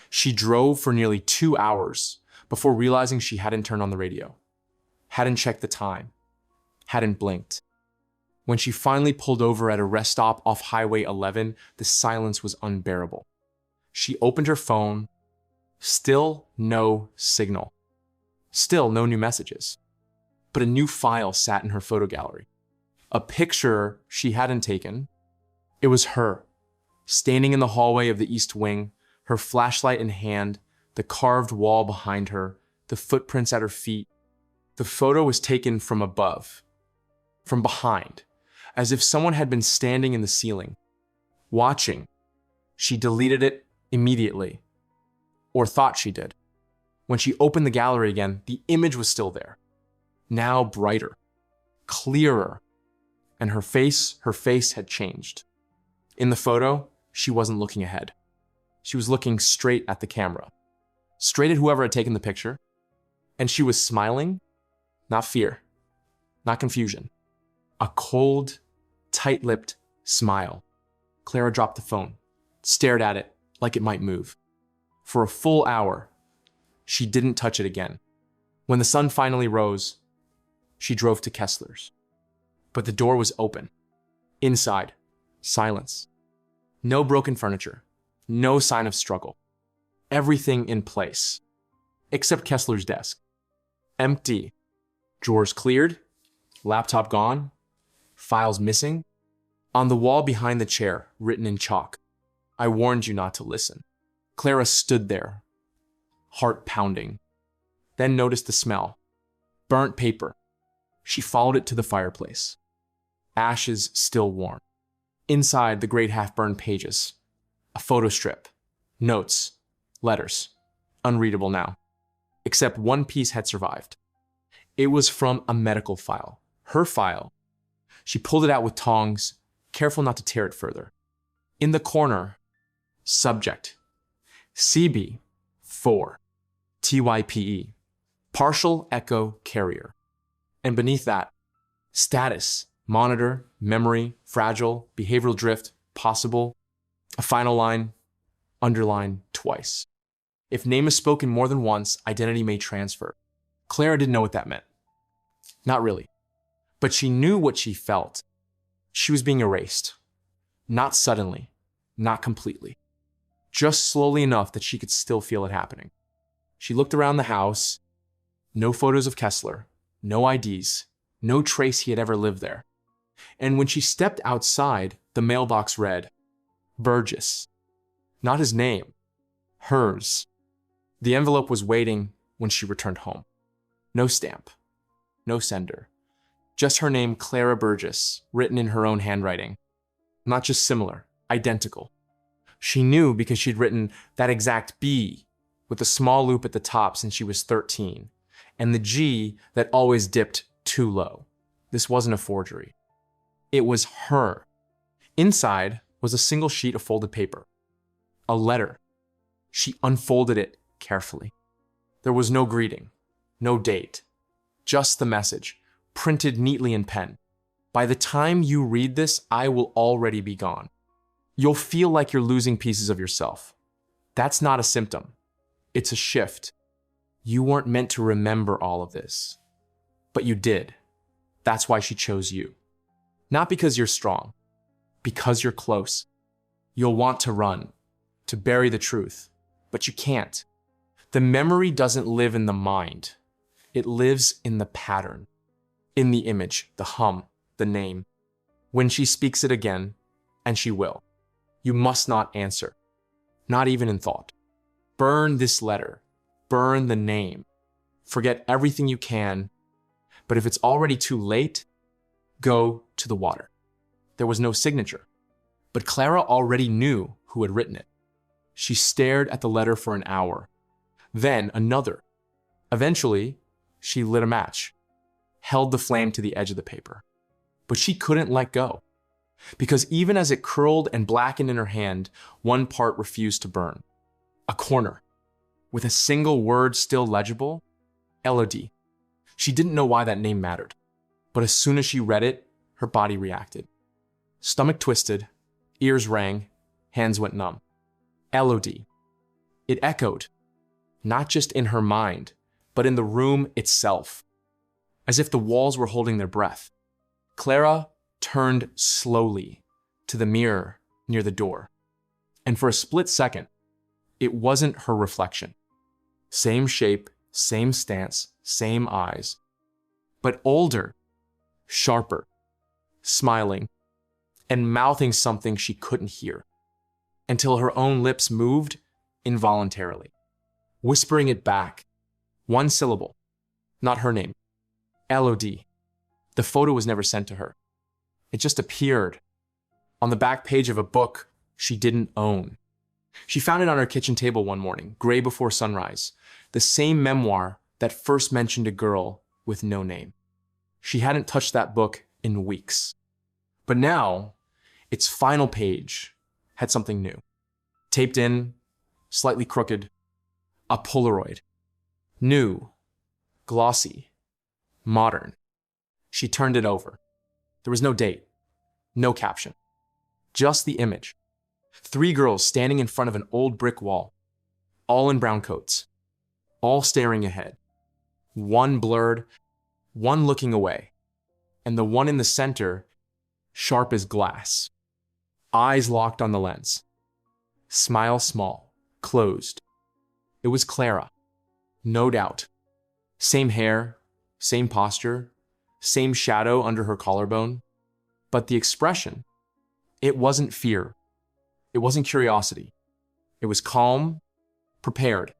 She drove for nearly 2 hours before realizing she hadn't turned on the radio, hadn't checked the time, hadn't blinked. When she finally pulled over at a rest stop off Highway 11, the silence was unbearable. She opened her phone. Still no signal. Still no new messages. But a new file sat in her photo gallery. A picture she hadn't taken. It was her, standing in the hallway of the East Wing, her flashlight in hand, the carved wall behind her, the footprints at her feet. The photo was taken from above, from behind, as if someone had been standing in the ceiling, watching. She deleted it immediately, or thought she did. When she opened the gallery again, the image was still there, now brighter, clearer, and her face had changed. In the photo, she wasn't looking ahead. She was looking straight at the camera, straight at whoever had taken the picture, and she was smiling, not fear, not confusion. A cold, tight-lipped smile. Clara dropped the phone, stared at it like it might move. For a full hour, she didn't touch it again. When the sun finally rose, she drove to Kessler's. But the door was open. Inside, silence. No broken furniture, no sign of struggle. Everything in place, except Kessler's desk. Empty. Drawers cleared, laptop gone, files missing. On the wall behind the chair, written in chalk, "I warned you not to listen." Clara stood there, heart pounding, then noticed the smell. Burnt paper. She followed it to the fireplace. Ashes still warm. Inside the great half-burned pages, a photo strip, notes, letters, unreadable now. Except one piece had survived. It was from a medical file, her file. She pulled it out with tongs, careful not to tear it further. In the corner, subject, CB4, TYPE, partial echo carrier. And beneath that, status, monitor, memory, fragile, behavioral drift, possible. A final line, underline twice. If name is spoken more than once, identity may transfer. Clara didn't know what that meant. Not really. But she knew what she felt. She was being erased. Not suddenly, not completely. Just slowly enough that she could still feel it happening. She looked around the house. No photos of Kessler, no IDs, no trace he had ever lived there. And when she stepped outside, the mailbox read, Burgess. Not his name, hers. The envelope was waiting when she returned home. No stamp, no sender, Just her name, Clara Burgess, written in her own handwriting. Not just similar, identical. She knew because she'd written that exact B with a small loop at the top since she was 13, and the G that always dipped too low. This wasn't a forgery. It was her. Inside was a single sheet of folded paper. A letter. She unfolded it carefully. There was no greeting, no date, just the message, printed neatly in pen. By the time you read this, I will already be gone. You'll feel like you're losing pieces of yourself. That's not a symptom. It's a shift. You weren't meant to remember all of this, but you did. That's why she chose you. Not because you're strong, because you're close. You'll want to run, to bury the truth, but you can't. The memory doesn't live in the mind. It lives in the pattern, in the image, the hum, the name. When she speaks it again, and she will, you must not answer, not even in thought. Burn this letter, burn the name. Forget everything you can, but if it's already too late, go to the water. There was no signature, but Clara already knew who had written it. She stared at the letter for an hour, then another. Eventually, she lit a match, held the flame to the edge of the paper. But she couldn't let go, because even as it curled and blackened in her hand, one part refused to burn. A corner, with a single word still legible, Elodie. She didn't know why that name mattered, but as soon as she read it, her body reacted. Stomach twisted, ears rang, hands went numb. Elodie. It echoed, not just in her mind, but in the room itself, as if the walls were holding their breath. Clara turned slowly to the mirror near the door, and for a split second, it wasn't her reflection. Same shape, same stance, same eyes, but older, sharper, smiling, and mouthing something she couldn't hear, until her own lips moved involuntarily, whispering it back, one syllable, not her name, Elodie. The photo was never sent to her. It just appeared on the back page of a book she didn't own. She found it on her kitchen table one morning, gray before sunrise, the same memoir that first mentioned a girl with no name. She hadn't touched that book in weeks. But now, its final page had something new. Taped in, slightly crooked, a Polaroid. New, glossy, modern. She turned it over. There was no date, no caption, just the image. 3 girls standing in front of an old brick wall, all in brown coats, all staring ahead. One blurred, one looking away, and the one in the center, sharp as glass. Eyes locked on the lens. Smile small, closed. It was Clara, no doubt. Same hair, same posture, same shadow under her collarbone. But the expression, it wasn't fear. It wasn't curiosity. It was calm, prepared.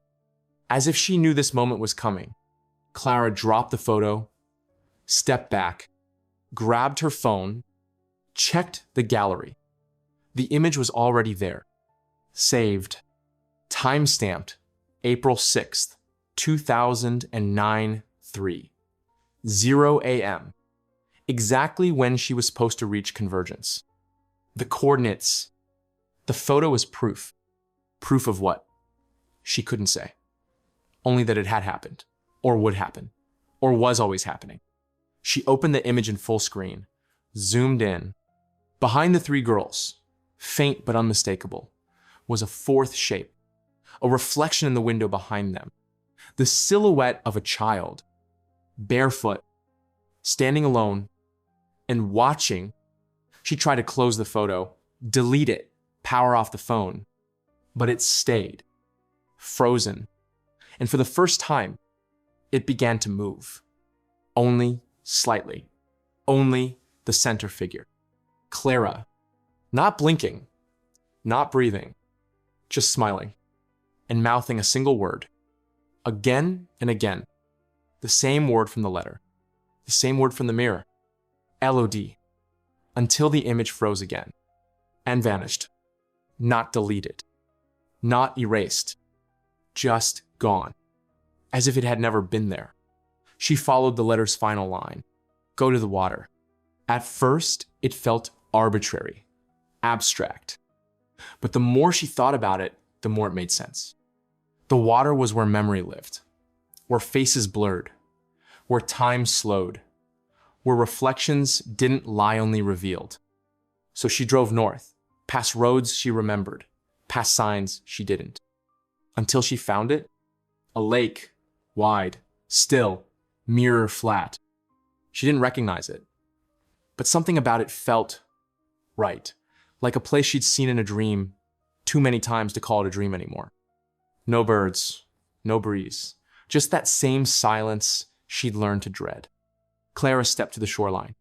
As if she knew this moment was coming, Clara dropped the photo, stepped back, grabbed her phone, checked the gallery. The image was already there, saved, time-stamped, April 6th, 2009, 0 a.m., exactly when she was supposed to reach convergence. The coordinates. The photo was proof. Proof of what? She couldn't say. Only that it had happened, or would happen, or was always happening. She opened the image in full screen, zoomed in. Behind the 3 girls, faint but unmistakable, was a 4th shape, a reflection in the window behind them. The silhouette of a child, barefoot, standing alone, and watching. She tried to close the photo, delete it, power off the phone, but it stayed, frozen. And for the first time, it began to move. Only slightly. Only the center figure. Clara, not blinking, not breathing, just smiling, and mouthing a single word, again and again. The same word from the letter, the same word from the mirror. LOD, until the image froze again and vanished. Not deleted, not erased, just gone, as if it had never been there. She followed the letter's final line, go to the water. At first, it felt arbitrary, abstract. But the more she thought about it, the more it made sense. The water was where memory lived, where faces blurred, where time slowed, where reflections didn't lie only revealed. So she drove north, past roads she remembered, past signs she didn't, until she found it, a lake, wide, still, mirror flat. She didn't recognize it, but something about it felt right, like a place she'd seen in a dream too many times to call it a dream anymore. No birds, no breeze, just that same silence she'd learned to dread. Clara stepped to the shoreline.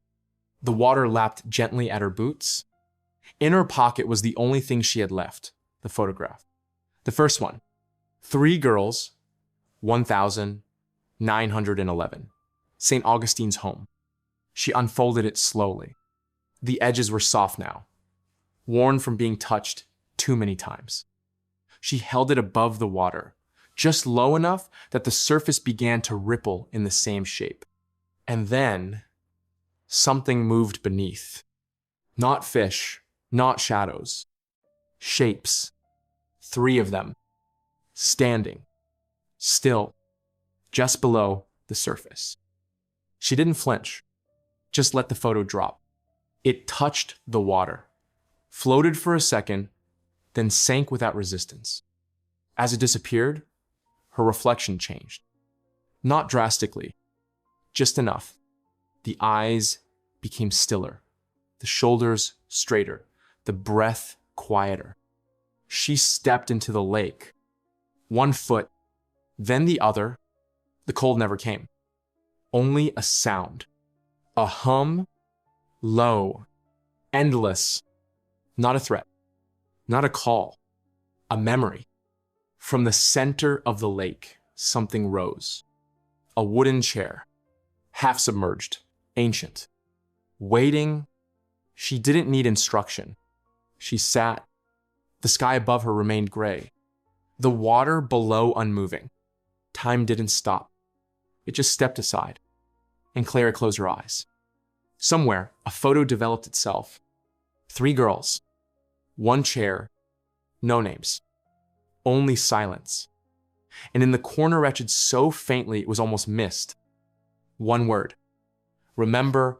The water lapped gently at her boots. In her pocket was the only thing she had left, the photograph. The first one, 3 girls, 1911, St. Augustine's home. She unfolded it slowly. The edges were soft now, worn from being touched too many times. She held it above the water, just low enough that the surface began to ripple in the same shape. And then, something moved beneath. Not fish, not shadows. Shapes. 3 of them. Standing. Still. Just below the surface. She didn't flinch. Just let the photo drop. It touched the water. Floated for a second, then sank without resistance. As it disappeared, her reflection changed. Not drastically, just enough. The eyes became stiller, the shoulders straighter, the breath quieter. She stepped into the lake. 1 foot, then the other. The cold never came. Only a sound. A hum, low, endless. Not a threat, not a call, a memory. From the center of the lake, something rose. A wooden chair, half submerged, ancient. Waiting, she didn't need instruction. She sat. The sky above her remained gray. The water below unmoving. Time didn't stop. It just stepped aside, and Clara closed her eyes. Somewhere, a photo developed itself. 3 girls, 1 chair, no names, only silence. And in the corner etched so faintly it was almost missed. 1 word. Remember